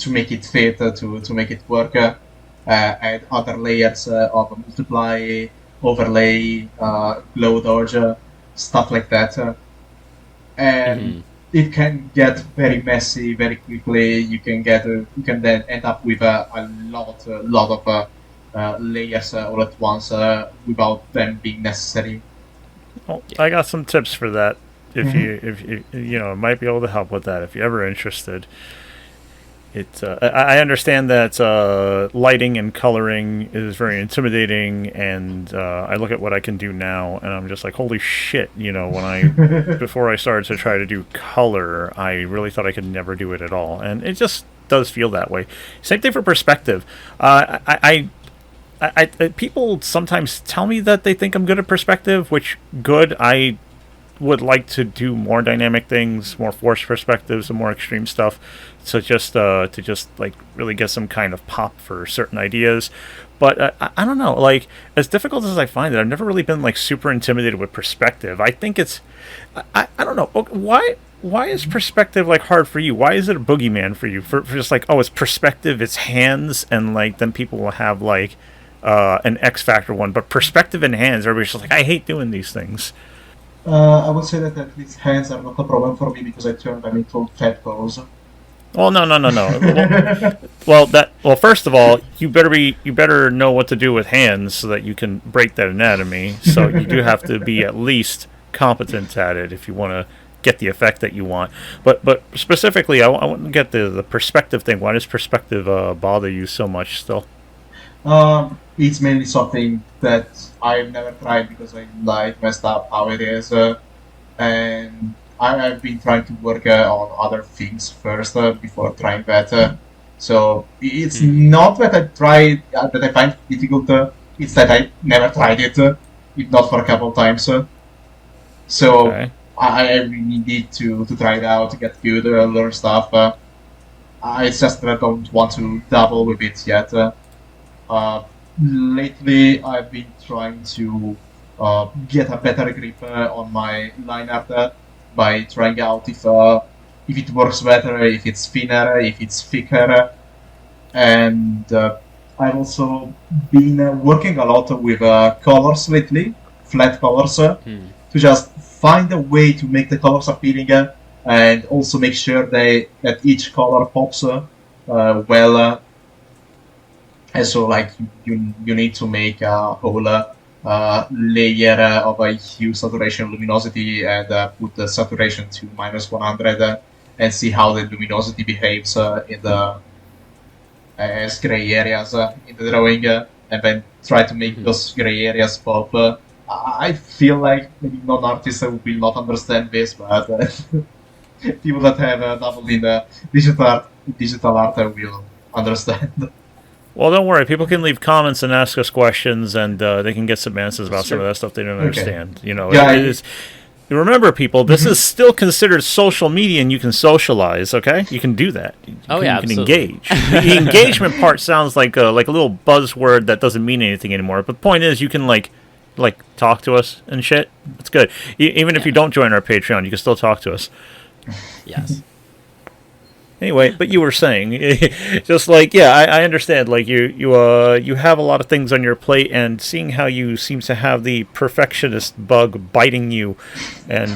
make it fit, to make it work. Add other layers of multiply, overlay, glow dodge, stuff like that, and it can get very messy very quickly. You can then end up with a lot of layers all at once without them being necessary. Well, I got some tips for that. If you might be able to help with that if you're ever interested. I understand that lighting and coloring is very intimidating, and I look at what I can do now, and I'm just like, holy shit! Before I started to try to do color, I really thought I could never do it at all, and it just does feel that way. Same thing for perspective. People sometimes tell me that they think I'm good at perspective, which good. I would like to do more dynamic things, more forced perspectives, and more extreme stuff, to just like really get some kind of pop for certain ideas. But I don't know, like, as difficult as I find it, I've never really been like super intimidated with perspective. I think it's I don't know why is perspective like hard for you? Why is it a boogeyman for you? For just like, oh, it's perspective, it's hands, and like then people will have like an X factor one, but perspective and hands, everybody's just like, I hate doing these things. I would say that at least hands are not a problem for me because I turn them into fat balls. Well, no. Well, first of all, you better know what to do with hands so that you can break that anatomy. So you do have to be at least competent at it if you want to get the effect that you want. But specifically, I want to get the perspective thing. Why does perspective bother you so much still? It's mainly something that I've never tried because I like messed up how it is, and I've been trying to work on other things first before trying that. So it's not that I tried that I find it difficult. It's that I never tried it, if not for a couple of times. So okay. I really need to try it out, to get good, learn stuff. It's just that I don't want to dabble with it yet. Lately, I've been trying to get a better grip on my line art by trying out if it works better, if it's thinner, if it's thicker, and I've also been working a lot with colors lately, flat colors, to just find a way to make the colors appealing and also make sure that each color pops well. And so, like, you need to make a whole layer of a hue, saturation, luminosity, and put the saturation to -100 and see how the luminosity behaves in the as gray areas in the drawing, and then try to make those gray areas pop. I feel like maybe non-artists will not understand this, but people that have dabbled in digital art will understand. Well, don't worry. People can leave comments and ask us questions, and they can get some answers about some of that stuff they don't understand. You know, it is. Remember, people, this is still considered social media, and you can socialize. Okay, you can do that. You can engage. The engagement part sounds like a little buzzword that doesn't mean anything anymore. But the point is, you can like talk to us and shit. It's good. Even if you don't join our Patreon, you can still talk to us. Yes. Anyway, but you were saying, just like, I understand. Like you have a lot of things on your plate, and seeing how you seem to have the perfectionist bug biting you, and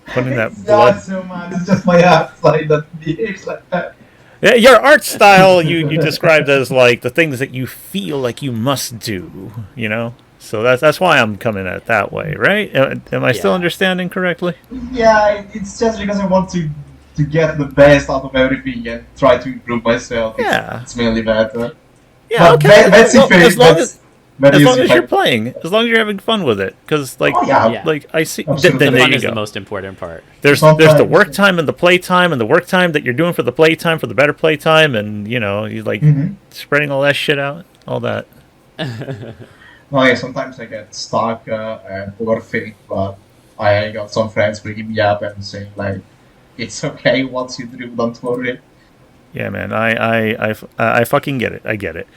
putting that blood. Not so much. It's just my outside that behaves like that. Your art style you described as like the things that you feel like you must do, you know? So that's why I'm coming at it that way, right? Am I still understanding correctly? Yeah, it's just because I want to get the best out of everything and try to improve myself. It's mainly that. Yeah, but okay. That's as long as you're you're playing, as long as you're having fun with it, because like, like I see, then the there fun you is go. the most important part. There's the work time and the play time, and the work time that you're doing for the play time for the better play time, and you know, you like spreading all that shit out, all that. Well, yeah, sometimes I get stuck and overthink, but I got some friends bringing me up and saying like, it's okay once you do, don't worry. Yeah, man, I fucking get it. I get it.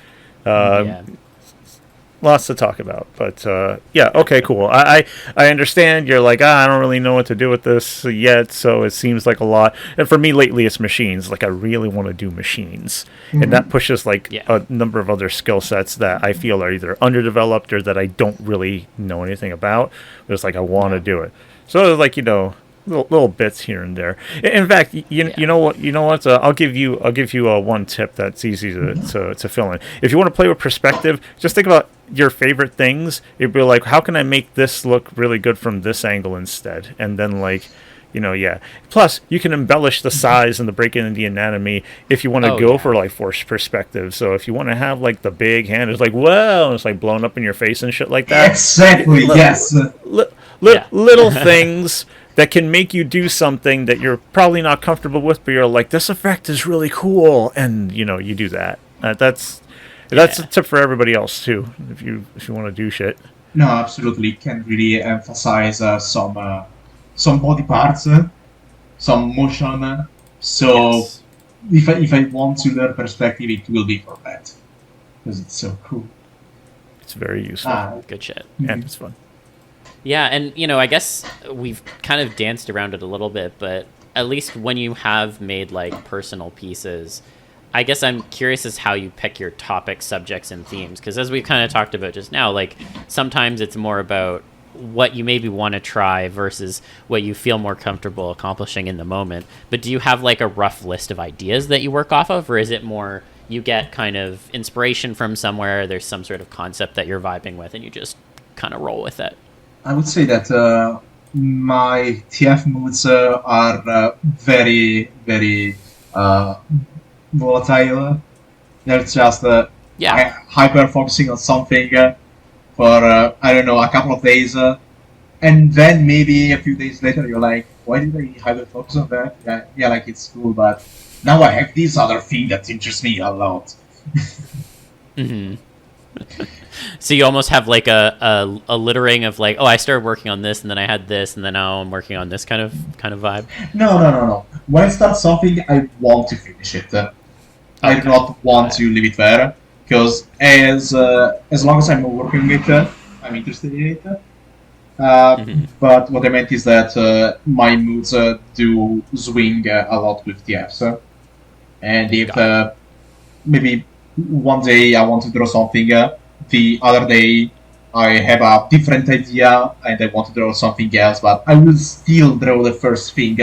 Lots to talk about, but yeah, okay, cool. I understand. You're like, I don't really know what to do with this yet, so it seems like a lot. And for me lately, it's machines. Like I really want to do machines, and that pushes like a number of other skill sets that I feel are either underdeveloped or that I don't really know anything about. But it's like I want to do it. So like, you know, little bits here and there. In fact, you know what? I'll give you one tip that's easy to fill in. If you want to play with perspective, just think about your favorite things. You'd be like, how can I make this look really good from this angle instead? And then like, you know, Plus, you can embellish the size and the break in and the anatomy if you want to go for like forced perspective. So if you want to have like the big hand, it's like, whoa, and it's like blowing up in your face and shit like that. Exactly. Yes. Little things that can make you do something that you're probably not comfortable with, but you're like, this effect is really cool, and you know, you do that. That's a tip for everybody else too, if you want to do shit. No, absolutely. Can really emphasize some body parts, some motion. So if I want to learn perspective, it will be for that, because it's so cool. It's very useful. Good shit. And it's fun. Yeah, and you know, I guess we've kind of danced around it a little bit, but at least when you have made like personal pieces, I guess I'm curious as how you pick your topics, subjects, and themes, because as we kind of talked about just now, like sometimes it's more about what you maybe want to try versus what you feel more comfortable accomplishing in the moment. But do you have like a rough list of ideas that you work off of, or is it more you get kind of inspiration from somewhere, there's some sort of concept that you're vibing with, and you just kind of roll with it? I would say that my TF moods are very, very volatile. They're just hyper focusing on something for, I don't know, a couple of days. And then maybe a few days later you're like, why did I hyper focus on that? Yeah, like it's cool, but now I have this other thing that interests me a lot. So you almost have like a littering of like, oh, I started working on this, and then I had this, and then now I'm working on this kind of vibe. No. When I start something, I want to finish it. I do not want to leave it there, because as long as I'm working it, I'm interested in it. But what I meant is that my moods do swing a lot with TFs, and if maybe one day I want to draw something, the other day I have a different idea and I want to draw something else, but I will still draw the first thing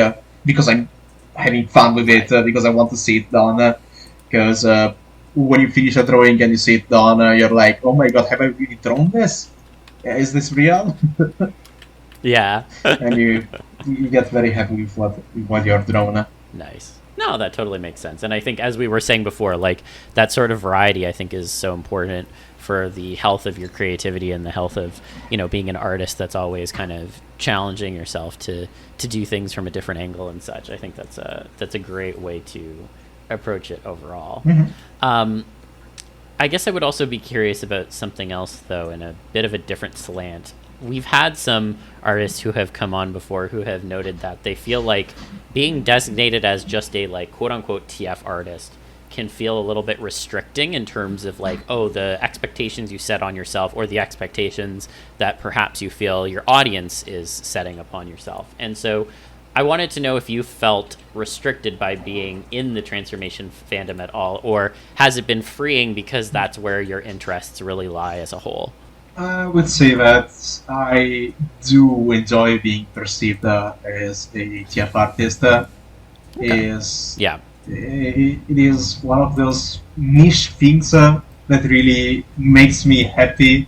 because I'm having fun with it, because I want to see it done. Because when you finish a drawing and you see it done, you're like, oh my god, have I really drawn this? Is this real? Yeah. And you get very happy with what you're drawn. Nice. No, that totally makes sense. And I think, as we were saying before, like that sort of variety, I think, is so important for the health of your creativity and the health of, you know, being an artist that's always kind of challenging yourself to do things from a different angle and such. I think that's a great way to approach it overall. I guess I would also be curious about something else, though, in a bit of a different slant. We've had some artists who have come on before who have noted that they feel like being designated as just a like quote unquote TF artist can feel a little bit restricting in terms of like, oh, the expectations you set on yourself or the expectations that perhaps you feel your audience is setting upon yourself. And so I wanted to know if you felt restricted by being in the transformation fandom at all, or has it been freeing because that's where your interests really lie as a whole? I would say that I do enjoy being perceived as a TF artist. Okay. It is one of those niche things that really makes me happy.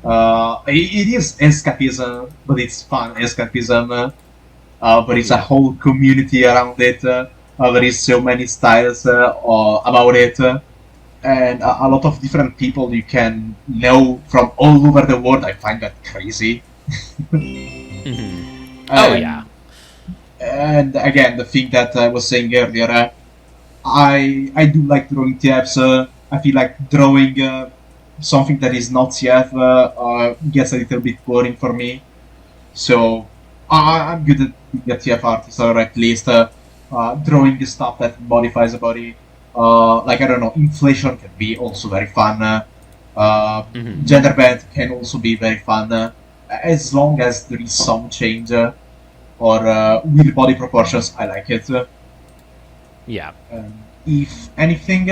It is escapism, but it's fun escapism. But it's a whole community around it. There is so many styles about it, and a lot of different people you can know from all over the world. I find that crazy. Oh yeah. And again, the thing that I was saying earlier, I do like drawing TFs. I feel like drawing something that is not TF gets a little bit boring for me. So I'm good at being a TF artist, or at least drawing the stuff that modifies the body. Like, I don't know, inflation can be also very fun. Gender bend can also be very fun, as long as there is some change or weird body proportions. I like it. Yeah. If anything,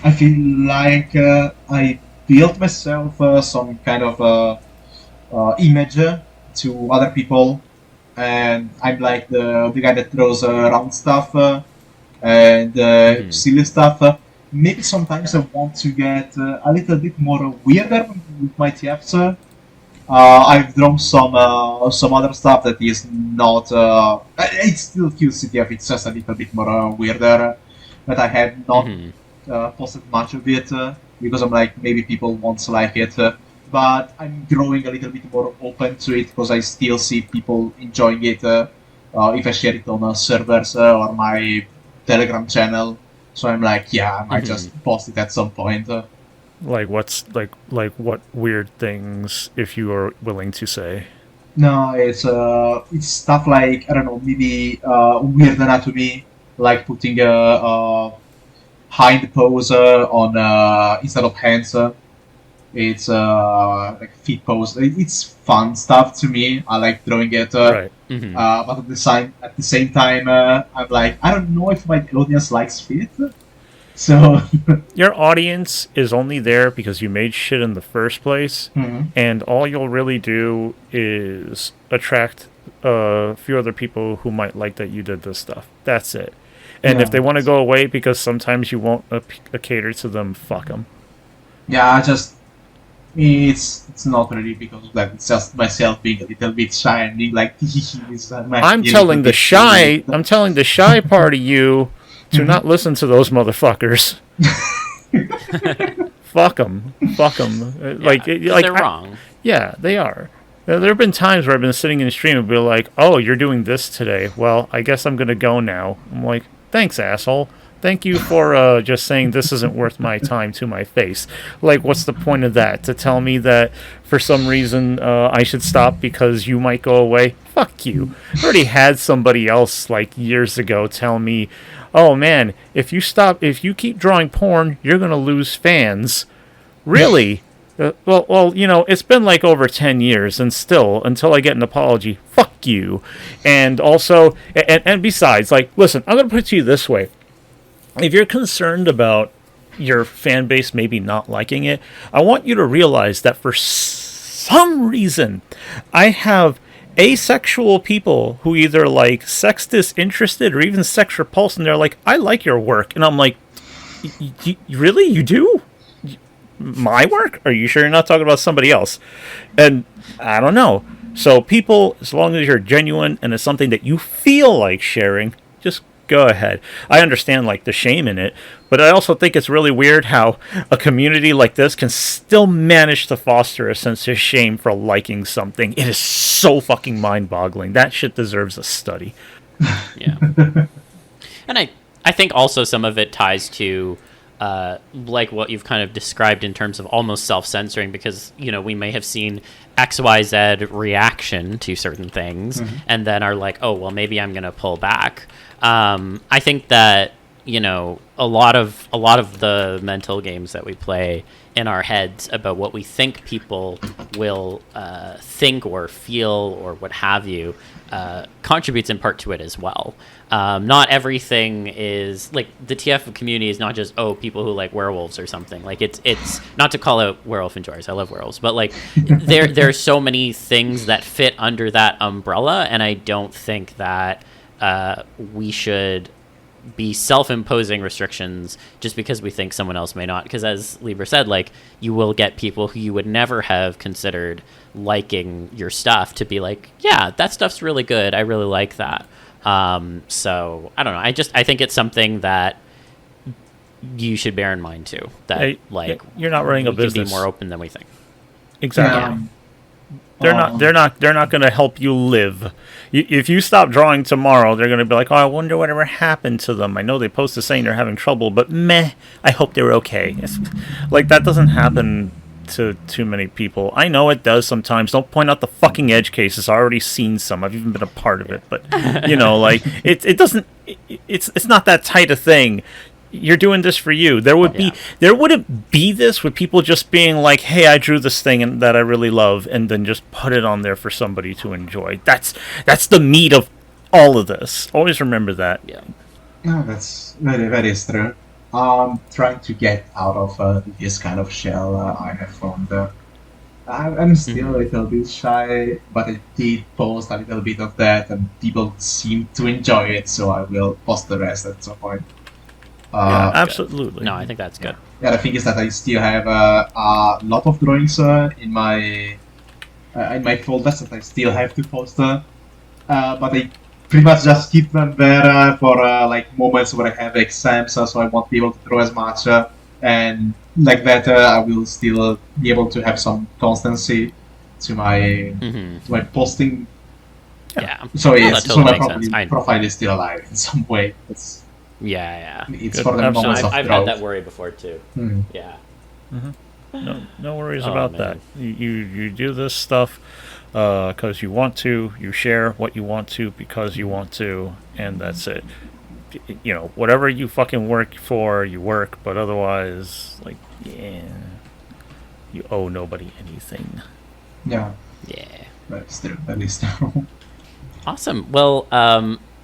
I feel like I built myself some kind of image to other people, and I'm like the guy that draws round stuff and silly stuff. Maybe sometimes I want to get a little bit more weirder with my TFs. I've drawn some other stuff that is not. It's still QCTF. It's just a little bit more weirder. But I have not posted much of it because I'm like, maybe people won't like it. But I'm growing a little bit more open to it because I still see people enjoying it if I share it on servers or my Telegram channel. So I'm like, yeah, I might just post it at some point. Like what's like what weird things, if you are willing to say? No, it's stuff like, I don't know, maybe weird anatomy, like putting a hind pose on instead of hands. It's like feet pose. It's fun stuff to me. I like drawing it. Right. But at the same time, I'm like, I don't know if my audience likes feet. So your audience is only there because you made shit in the first place, and all you'll really do is attract a few other people who might like that you did this stuff. That's it. And if they want to go away because sometimes you won't cater to them, fuck them. Yeah, it's not really because of that. It's just myself being a little bit shy and being like, I'm telling the shy part of you to not listen to those motherfuckers. Fuck them. They're wrong. Yeah, they are. There have been times where I've been sitting in the stream and be like, "Oh, you're doing this today. Well, I guess I'm gonna go now." I'm like, "Thanks, asshole. Thank you for just saying this isn't worth my time to my face." Like, what's the point of that? To tell me that for some reason I should stop because you might go away? Fuck you. I already had somebody else like years ago tell me, "Oh man, if you keep drawing porn, you're gonna lose fans." Really? Well, you know, it's been like over 10 years, and still, until I get an apology, fuck you. And also, and besides, like, listen, I'm gonna put it to you this way. If you're concerned about your fan base maybe not liking it, I want you to realize that for some reason, I have asexual people who either like sex disinterested or even sex repulsed, and they're like, "I like your work," and I'm like, "Really? You do? My work? Are you sure you're not talking about somebody else?" And I don't know. So people, as long as you're genuine and it's something that you feel like sharing, just go ahead. I understand like the shame in it, but I also think it's really weird how a community like this can still manage to foster a sense of shame for liking something. It is so fucking mind-boggling. That shit deserves a study. Yeah. And I think also some of it ties to like what you've kind of described in terms of almost self-censoring, because, you know, we may have seen XYZ reaction to certain things and then are like, oh, well, maybe I'm going to pull back. I think that, you know, a lot of the mental games that we play in our heads about what we think people will think or feel or what have you contributes in part to it as well. Not everything is like the TF community is not just people who like werewolves or something. Like it's not to call out werewolf enjoyers. I love werewolves, but like there are so many things that fit under that umbrella, and I don't think that we should be self-imposing restrictions just because we think someone else may not. Because as Libra said, like, you will get people who you would never have considered liking your stuff to be like, yeah, that stuff's really good. I really like that. So I don't know. I think it's something that you should bear in mind too. That you're not running a business. Can be more open than we think. Exactly. They're not going to help you live. If you stop drawing tomorrow, they're going to be like, oh, I wonder whatever happened to them. I know they posted saying they're having trouble, but meh, I hope they're okay. Like, that doesn't happen to too many people. I know it does sometimes. Don't point out the fucking edge cases. I've already seen some. I've even been a part of it. But, like, it doesn't, it's not that tight a thing. You're doing this for you. There wouldn't be this with people just being like, hey, I drew this thing that I really love, and then just put it on there for somebody to enjoy. That's the meat of all of this. Always remember that. Yeah. No, that's very, very true. Trying to get out of this kind of shell I have found. I'm still a little bit shy, but I did post a little bit of that, and people seem to enjoy it, so I will post the rest at some point. Absolutely. Good. No, I think that's good. Yeah, the thing is that I still have a lot of drawings in my folders that I still have to post, but I pretty much just keep them there for like moments where I have exams, so I won't be able to draw as much, and like that I will still be able to have some constancy to my posting. Yeah. So yes, totally so my profile is still alive in some way. It's It's for the moments of I've growth. had that worry before too. Yeah. No worries about that. You do this stuff because you want to. You share what you want to because you want to, and that's it. Whatever you fucking work for, you work. But otherwise, like, you owe nobody anything. Yeah. Yeah. That's true. That is true. Awesome. Well,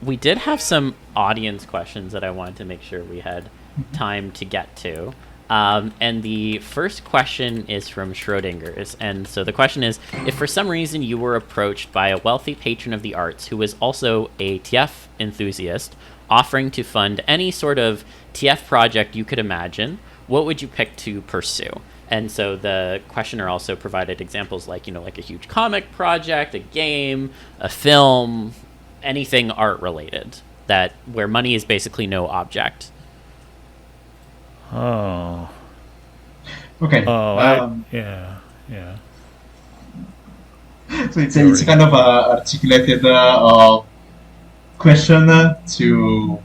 we did have some audience questions that I wanted to make sure we had time to get to. And the first question is from Schrodinger's. And so the question is, if for some reason you were approached by a wealthy patron of the arts who is also a TF enthusiast, offering to fund any sort of TF project you could imagine, what would you pick to pursue? And so the questioner also provided examples like, like a huge comic project, a game, a film, anything art related where money is basically no object. Oh. Okay. Yeah. So it's a kind of articulated question to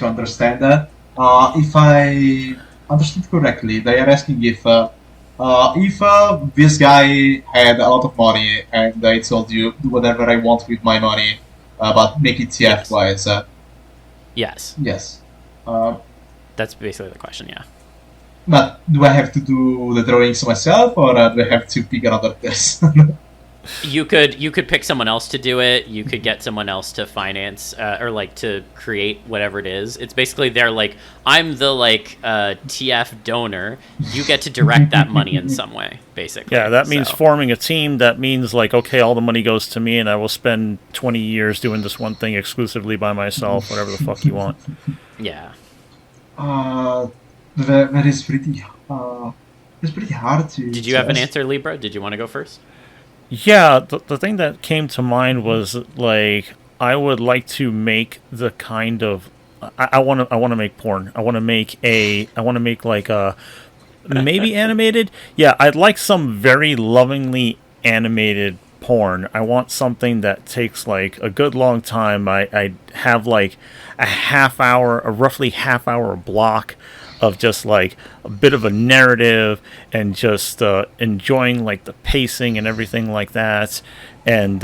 understand. If I understood correctly, they are asking if this guy had a lot of money and I told you do whatever I want with my money, but make it TF wise. Yes. Yes. That's basically the question, yeah. But do I have to do the drawings myself, or do I have to pick another person? You could pick someone else to do it. You could get someone else to finance or like to create whatever it is. It's basically they're like, I'm the TF donor. You get to direct that money in some way, basically. Yeah, that means forming a team. That means like, okay, all the money goes to me, and I will spend 20 years doing this one thing exclusively by myself. Whatever the fuck you want. Yeah. That is pretty. It's pretty hard to. Did you have an answer, Libra? Did you want to go first? Yeah, the thing that came to mind was like I would like to make the kind of I want to make porn. I want to make like a maybe animated. Yeah, I'd like some very lovingly animated porn. I want something that takes like a good long time. I have like a roughly half hour block of just like a bit of a narrative and just enjoying like the pacing and everything like that, and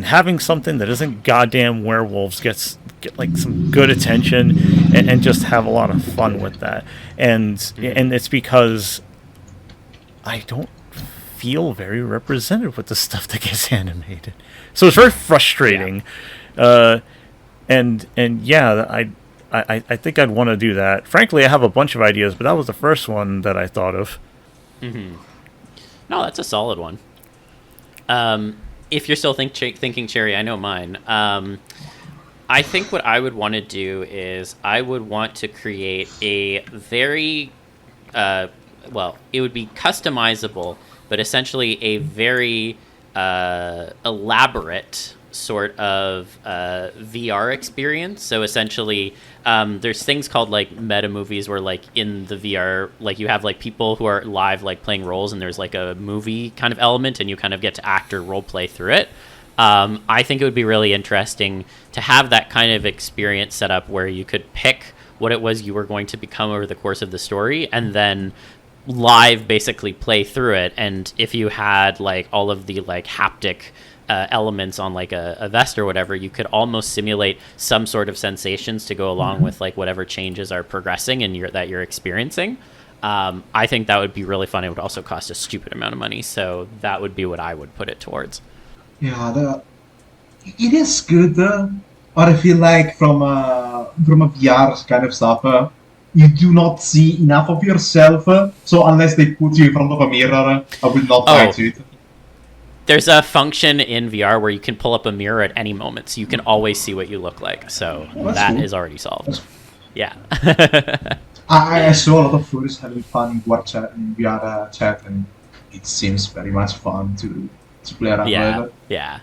having something that isn't goddamn werewolves get like some good attention and just have a lot of fun with that. And it's because I don't feel very represented with the stuff that gets animated, so it's very frustrating. And yeah, I think I'd want to do that. Frankly, I have a bunch of ideas, but that was the first one that I thought of. No, that's a solid one. if you're still thinking Cherry, I know mine. I think what I would want to do is I would want to create a very, it would be customizable, but essentially a very elaborate sort of VR experience. So essentially, there's things called like meta movies where like in the VR, like you have like people who are live like playing roles, and there's like a movie kind of element, and you kind of get to act or role play through it. I think it would be really interesting to have that kind of experience set up where you could pick what it was you were going to become over the course of the story, and then live basically play through it. And if you had like all of the like haptic elements on like a vest or whatever, you could almost simulate some sort of sensations to go along with like whatever changes are progressing and that you're experiencing. I think that would be really fun. It would also cost a stupid amount of money, so that would be what I would put it towards. Yeah, it is good, but I feel like from a VR kind of stuff, you do not see enough of yourself. So unless they put you in front of a mirror, I will not try to it. There's a function in VR where you can pull up a mirror at any moment, so you can always see what you look like. So that cool. Is already solved. Yeah. I saw a lot of furries having fun in VR chat, and it seems very much fun to play around with. Yeah.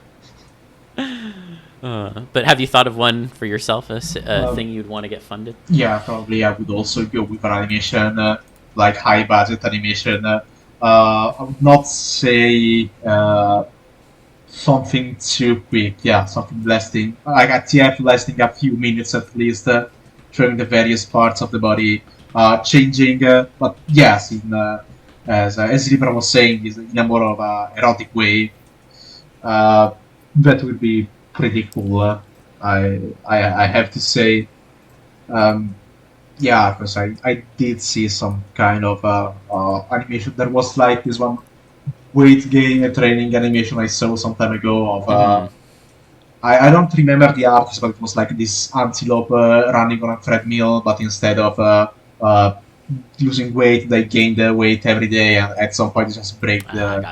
But have you thought of one for yourself, a thing you'd want to get funded? Yeah, probably I would also go with an animation, like high budget animation. I would not say something too quick. Yeah, something lasting, like a TF lasting a few minutes at least, showing the various parts of the body, changing. But yes, as Libra was saying, is in a more of a erotic way. That would be pretty cool. I have to say. Yeah, because I did see some kind of animation. There was like this one weight gain training animation I saw some time ago of I don't remember the artist, but it was like this antelope running on a treadmill, but instead of losing weight, they gain the weight every day, and at some point they just break the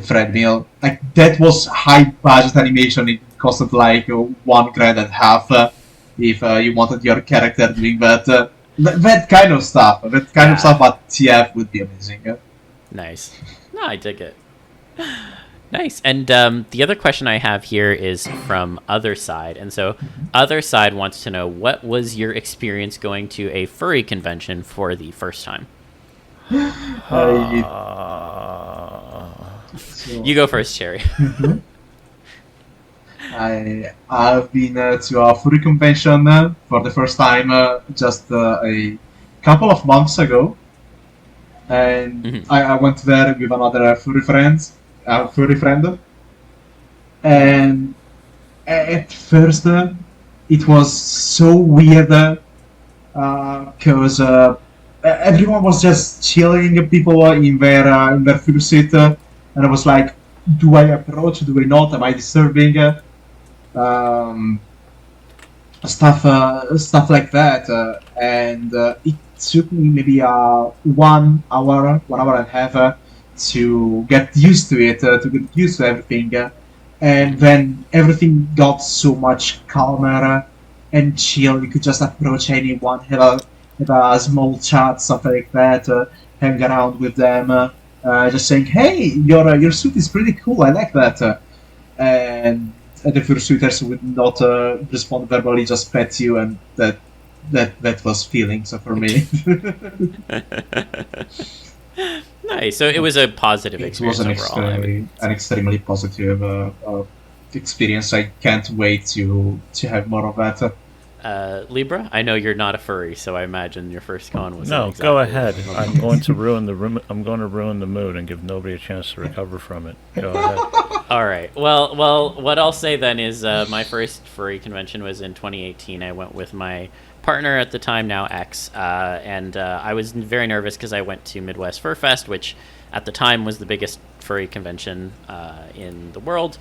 treadmill. Like that was high budget animation. It costed like $1,500 if you wanted your character doing that kind of stuff. That kind of stuff at TF would be amazing. Nice. No, I dig it. Nice. And the other question I have here is from Other Side. And so Other Side wants to know, what was your experience going to a furry convention for the first time? You go first, Cherry. I've been to a furry convention for the first time just a couple of months ago, and I went there with another furry friend, and at first it was so weird because everyone was just chilling, people were in their fursuit, and I was like, do I approach, do I not, am I disturbing? Stuff like that, and it took me maybe 1 hour and a half to get used to it, to get used to everything, and then everything got so much calmer and chill. You could just approach anyone, have a small chat, something like that, hang around with them, just saying, hey, your suit is pretty cool, I like that, and the fursuiters would not respond verbally, just pet you, and that was feelings for me. Nice. So it was a positive experience overall. It was an extremely positive experience. I can't wait to have more of that. Libra, I know you're not a furry, so I imagine your first con was no. Go ahead. I'm going to ruin the room. I'm going to ruin the mood and give nobody a chance to recover from it. Go ahead. All right. Well. What I'll say then is my first furry convention was in 2018. I went with my partner at the time, now ex, and I was very nervous because I went to Midwest Fur Fest, which at the time was the biggest furry convention in the world.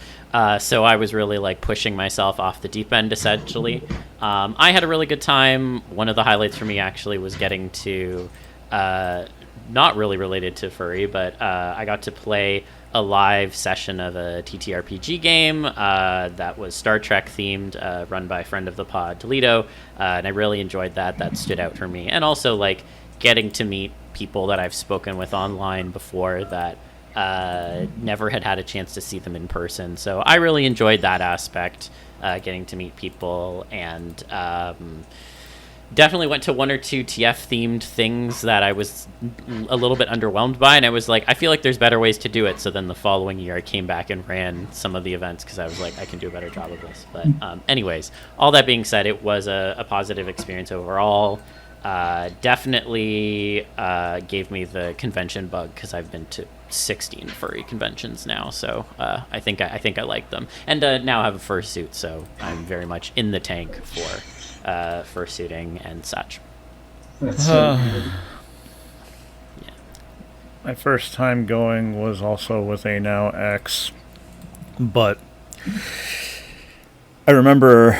So I was really like pushing myself off the deep end, essentially. I had a really good time. One of the highlights for me actually was getting to not really related to furry, but I got to play a live session of a TTRPG game that was Star Trek themed, run by a friend of the pod, Toledo, and I really enjoyed that. That stood out for me. And also, like, getting to meet people that I've spoken with online before that never had a chance to see them in person. So I really enjoyed that aspect, getting to meet people, and definitely went to one or two TF themed things that I was a little bit underwhelmed by, and I was like, I feel like there's better ways to do it. So then the following year I came back and ran some of the events because I was like, I can do a better job of this. But anyways, all that being said, it was a positive experience overall. Definitely gave me the convention bug because I've been to 16 furry conventions now, so I think I like them, and now I have a fursuit, so I'm very much in the tank for fursuiting and such. That's so good. Yeah. My first time going was also with a now ex, but I remember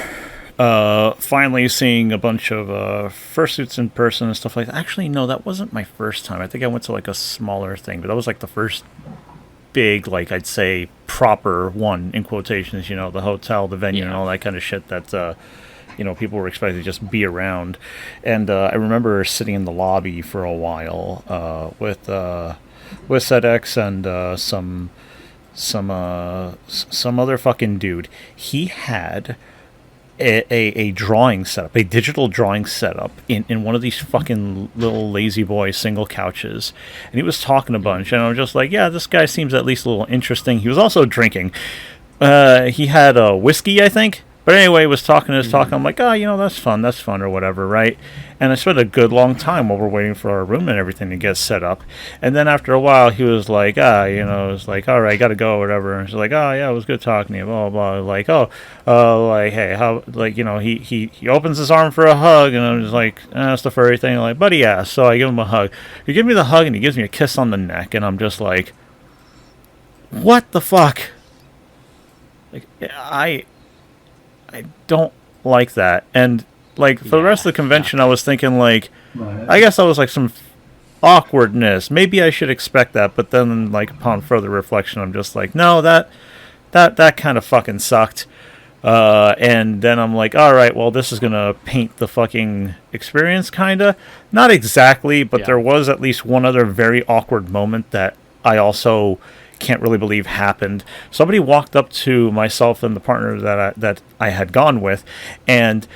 finally seeing a bunch of fursuits in person and stuff like that. Actually, no, that wasn't my first time. I think I went to like a smaller thing, but that was like the first big, like, I'd say proper one, in quotations, you know, the hotel, the venue, and all that kind of shit that you know, people were expected to just be around. And I remember sitting in the lobby for a while with said ex and some other fucking dude. He had a drawing setup, a digital drawing setup in one of these fucking little lazy boy single couches, and he was talking a bunch, and I was just like, yeah, this guy seems at least a little interesting. He was also drinking. He had a whiskey, I think. But anyway, was talking his talk. I'm like, oh, you know, that's fun, or whatever, right? And I spent a good long time while we're waiting for our room and everything to get set up. And then after a while, he was like, you know, it's like, all right, gotta go, or whatever. And he's like, oh, yeah, it was good talking to you, blah, blah, blah. Like, like, hey, how, like, you know, he opens his arm for a hug, and I'm just like, that's the furry thing. I'm like, buddy, yeah. So I give him a hug. He gives me the hug, and he gives me a kiss on the neck, and I'm just like, what the fuck? Like, I don't like that. And like for the rest of the convention, I was thinking like, I guess I was like some awkwardness. Maybe I should expect that, but then like upon further reflection, I'm just like, no, that kind of fucking sucked. And then I'm like, all right, well, this is gonna paint the fucking experience, kinda. Not exactly, but there was at least one other very awkward moment that I also can't really believe happened. Somebody walked up to myself and the partner that I had gone with, and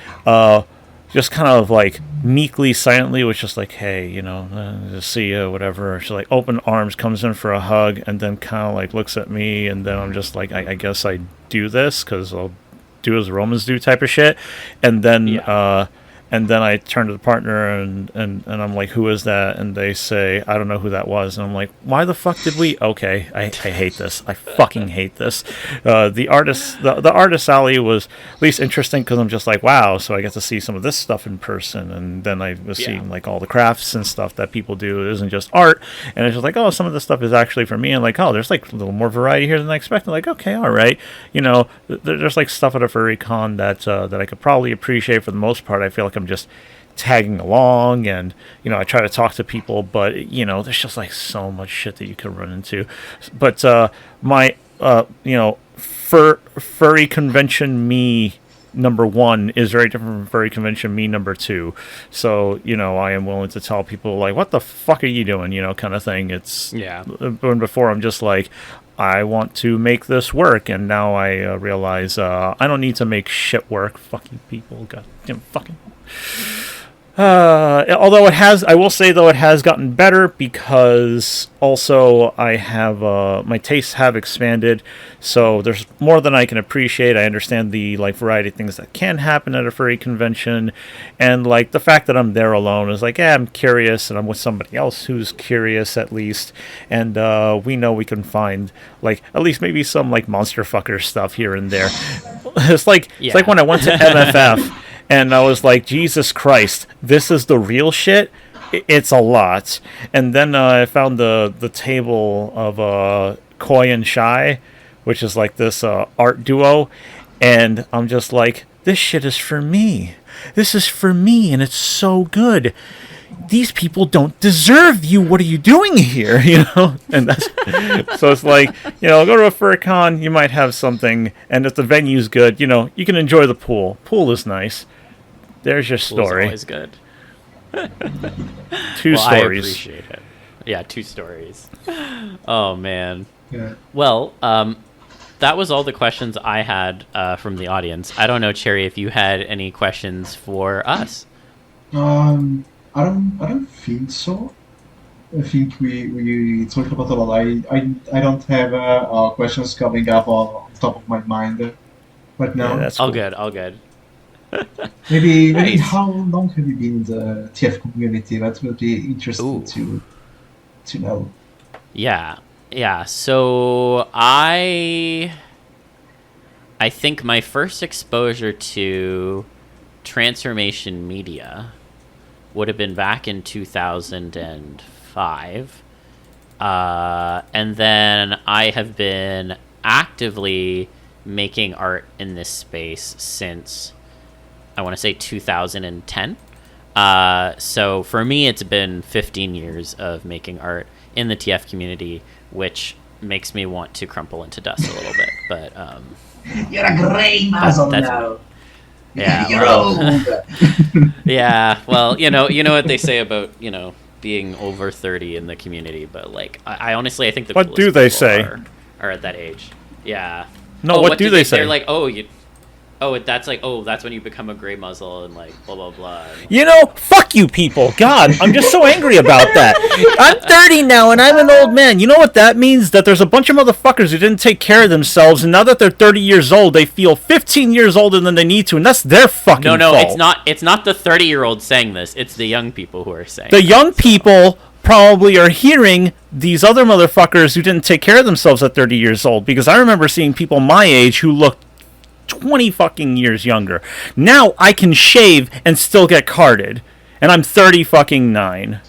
just kind of like meekly, silently was just like, hey, you know, just see you, whatever. She like open arms, comes in for a hug, and then kind of like looks at me, and then I'm just like, I guess I do this because I'll do as Romans do type of shit. And then and then I turn to the partner and I'm like, who is that? And they say, I don't know who that was. And I'm like, why the fuck did we? Okay, I hate this. I fucking hate this. The artist alley was at least interesting because I'm just like, wow, so I get to see some of this stuff in person. And then I was seeing like all the crafts and stuff that people do. It isn't just art. And it's just like, oh, some of this stuff is actually for me. And like, oh, there's like a little more variety here than I expected. Like, okay, all right. You know, there's like stuff at a furry con that I could probably appreciate. For the most part, I feel like I'm just tagging along, and you know, I try to talk to people, but you know, there's just like so much shit that you could run into. But my you know, furry convention me number 1 is very different from furry convention me number 2. So you know, I am willing to tell people like, what the fuck are you doing, you know, kind of thing. It's when before I'm just like, I want to make this work, and now I realize I don't need to make shit work. Fucking people, goddamn fucking. Although I will say though, it has gotten better because also I have my tastes have expanded, so there's more than I can appreciate. I understand the like variety of things that can happen at a furry convention, and like the fact that I'm there alone is like, I'm curious, and I'm with somebody else who's curious at least, and we know we can find like at least maybe some like monster fucker stuff here and there. It's like when I went to MFF. And I was like, Jesus Christ, this is the real shit? It's a lot. And then I found the table of Koi and Shy, which is like this art duo. And I'm just like, this shit is for me. This is for me, and it's so good. these people don't deserve you. What are you doing here? And that's so it's like, go to a fur con, you might have something, and if the venue's good, you can enjoy the pool. Pool is nice. There's your story. Always good. Two stories. I appreciate it. Yeah, 2 stories. Oh man. Yeah. Well, that was all the questions I had from the audience. I don't know, Cherry, if you had any questions for us. I don't think so. I think we talked about a lot. I don't have questions coming up on top of my mind right now. Yeah, that's All cool. good, all good. Maybe Nice. how long have you been in the TF community? That would be interesting to know. Yeah. So I think my first exposure to transformation media would have been back in 2005. And then I have been actively making art in this space since, I want to say, 2010. So for me, it's been 15 years of making art in the TF community, which makes me want to crumple into dust a little bit. But You're a grey muzzle that's now. yeah, You're well, old. yeah. Well, you know what they say about being over 30 in the community, but like I honestly, I think the What coolest do they people say? are at that age. Yeah. No, what do they say? They're like, that's when you become a gray muzzle and like blah blah blah. Fuck you people. God, I'm just so angry about that. I'm 30 now and I'm an old man. You know what that means? That there's a bunch of motherfuckers who didn't take care of themselves, and now that they're 30 years old, they feel 15 years older than they need to, and that's their fucking No, fault. it's not the 30-year-old saying this. It's the young people who are saying The that, young so. people probably are hearing these other motherfuckers who didn't take care of themselves at 30 years old, because I remember seeing people my age who looked 20 fucking years younger. Now I can shave and still get carded, and I'm 30 fucking 9.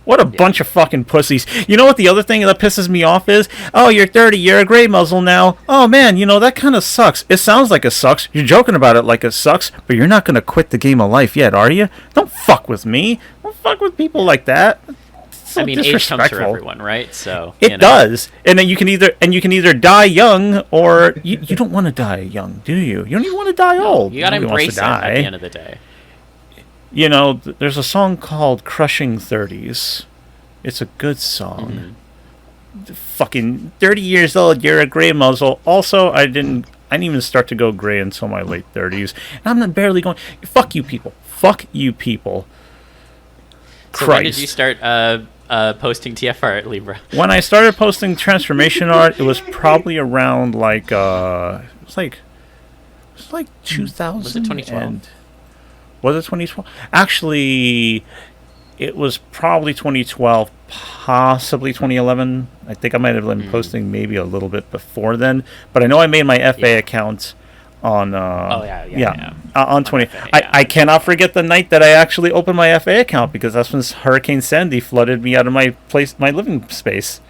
What a bunch of fucking pussies. You know what the other thing that pisses me off is? Oh, you're 30, you're a gray muzzle now. Oh man, that kind of sucks. It sounds like it sucks. You're joking about it like it sucks, but you're not going to quit the game of life yet, are you? Don't fuck with me. Don't fuck with people like that. So I mean, age comes for disrespectful. everyone, right? So It does, and then you can either die young, or you don't want to die young, do you? You don't even want to die old. You gotta Nobody wants embrace to it at die. the end of the day. There's a song called "Crushing 30s." It's a good song. Fucking 30 years old, you're a gray muzzle. Also, I didn't even start to go gray until my late 30s, and I'm not barely going. Fuck you people. Fuck you people. So when did you start posting TF art, Libra? When I started posting transformation art, it was probably around like it was like 2000. Was it 2012? Was it 2012? Actually, it was probably 2012, possibly 2011. I think I might have been posting maybe a little bit before then, but I know I made my FA account on on 20. FA, I cannot forget the night that I actually opened my FA account, because that's when Hurricane Sandy flooded me out of my living space.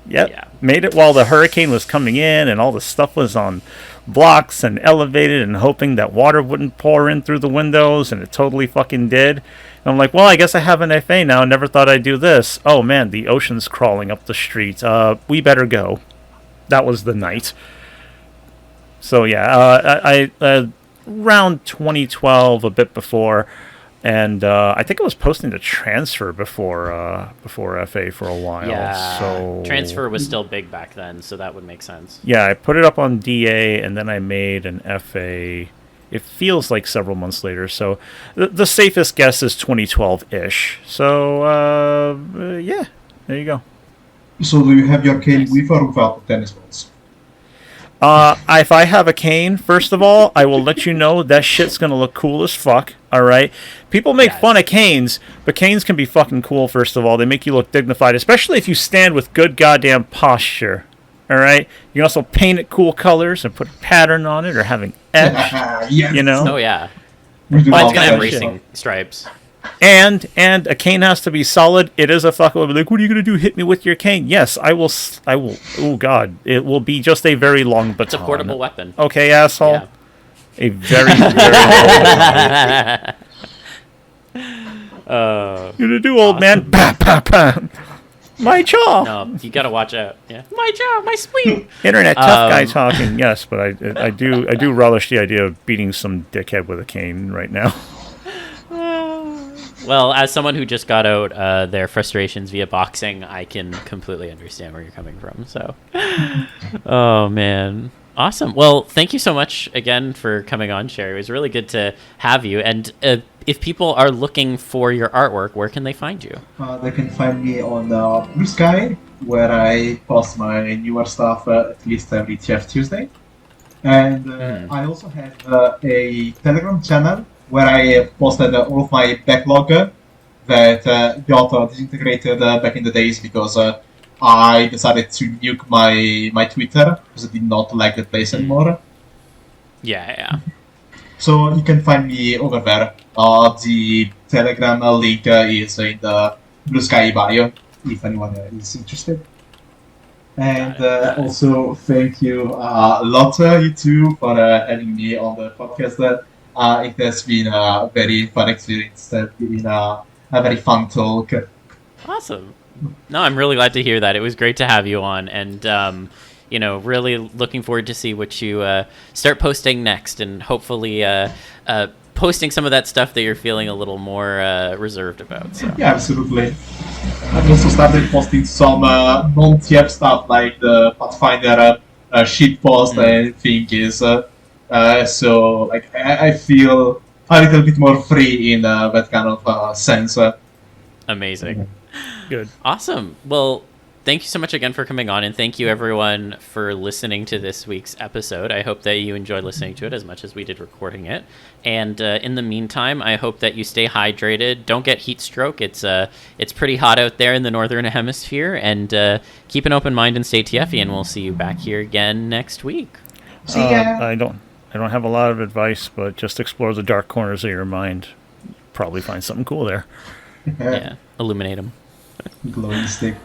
Yep. Yeah. Made it while the hurricane was coming in and all the stuff was on blocks and elevated, and hoping that water wouldn't pour in through the windows, and it totally fucking did. And I'm like, well, I guess I have an FA now. Never thought I'd do this. Oh man, the ocean's crawling up the street. We better go. That was the night. So yeah, I around 2012, a bit before, and I think I was posting to transfer before FA for a while. Yeah. So Transfer was still big back then, so that would make sense. yeah, I put it up on DA, and then I made an FA. It feels like several months later, so the safest guess is 2012-ish. So yeah, there you go. So do you have your cane with or without the tennis balls? If I have a cane, first of all, I will let you know that shit's gonna look cool as fuck. All right, people make fun of canes, but canes can be fucking cool. First of all, they make you look dignified, especially if you stand with good goddamn posture. All right, you can also paint it cool colors and put a pattern on it, or having etch. Yes. You know. Oh yeah, We do Mine's all it's gonna that have shit. racing stripes. And a cane has to be solid. It is a fuck. Like, what are you gonna do? Hit me with your cane? Yes, I will. I will. Oh God, it will be just a very long baton. It's a portable weapon. Okay, asshole. Yeah. A very, very long baton. You're to do, old man. Bah, bah, bah. My jaw. No, you gotta watch out. Yeah, my jaw, my spleen. Internet tough guy talking. Yes, but I do relish the idea of beating some dickhead with a cane right now. Well, as someone who just got out their frustrations via boxing, I can completely understand where you're coming from. So, oh man, awesome. Well, thank you so much again for coming on, Cherry. It was really good to have you. And if people are looking for your artwork, where can they find you? They can find me on Blue Sky, where I post my newer stuff at least every TFTuesday. And I also have a Telegram channel where I have posted all of my backlog that got disintegrated back in the days because I decided to nuke my Twitter because I did not like the place anymore. Yeah. So you can find me over there. The Telegram link is in the Blue Sky bio, if anyone is interested. And also, thank you a lot, you two, for having me on the podcast. It has been a very fun experience. It's been a very fun talk. Awesome. No, I'm really glad to hear that. It was great to have you on, and really looking forward to see what you start posting next, and hopefully posting some of that stuff that you're feeling a little more reserved about. So. Yeah, absolutely. I've also started posting some non-TF stuff like the Pathfinder shit post and things. So like I feel a little bit more free in that kind of sense. Amazing. Good. Awesome. Well, thank you so much again for coming on, and thank you everyone for listening to this week's episode. I hope that you enjoyed listening to it as much as we did recording it. And in the meantime, I hope that you stay hydrated. Don't get heat stroke. It's pretty hot out there in the northern hemisphere, and keep an open mind and stay TFy, and we'll see you back here again next week. See ya. I don't have a lot of advice, but just explore the dark corners of your mind. Probably find something cool there. Yeah, illuminate them. Glowing stick.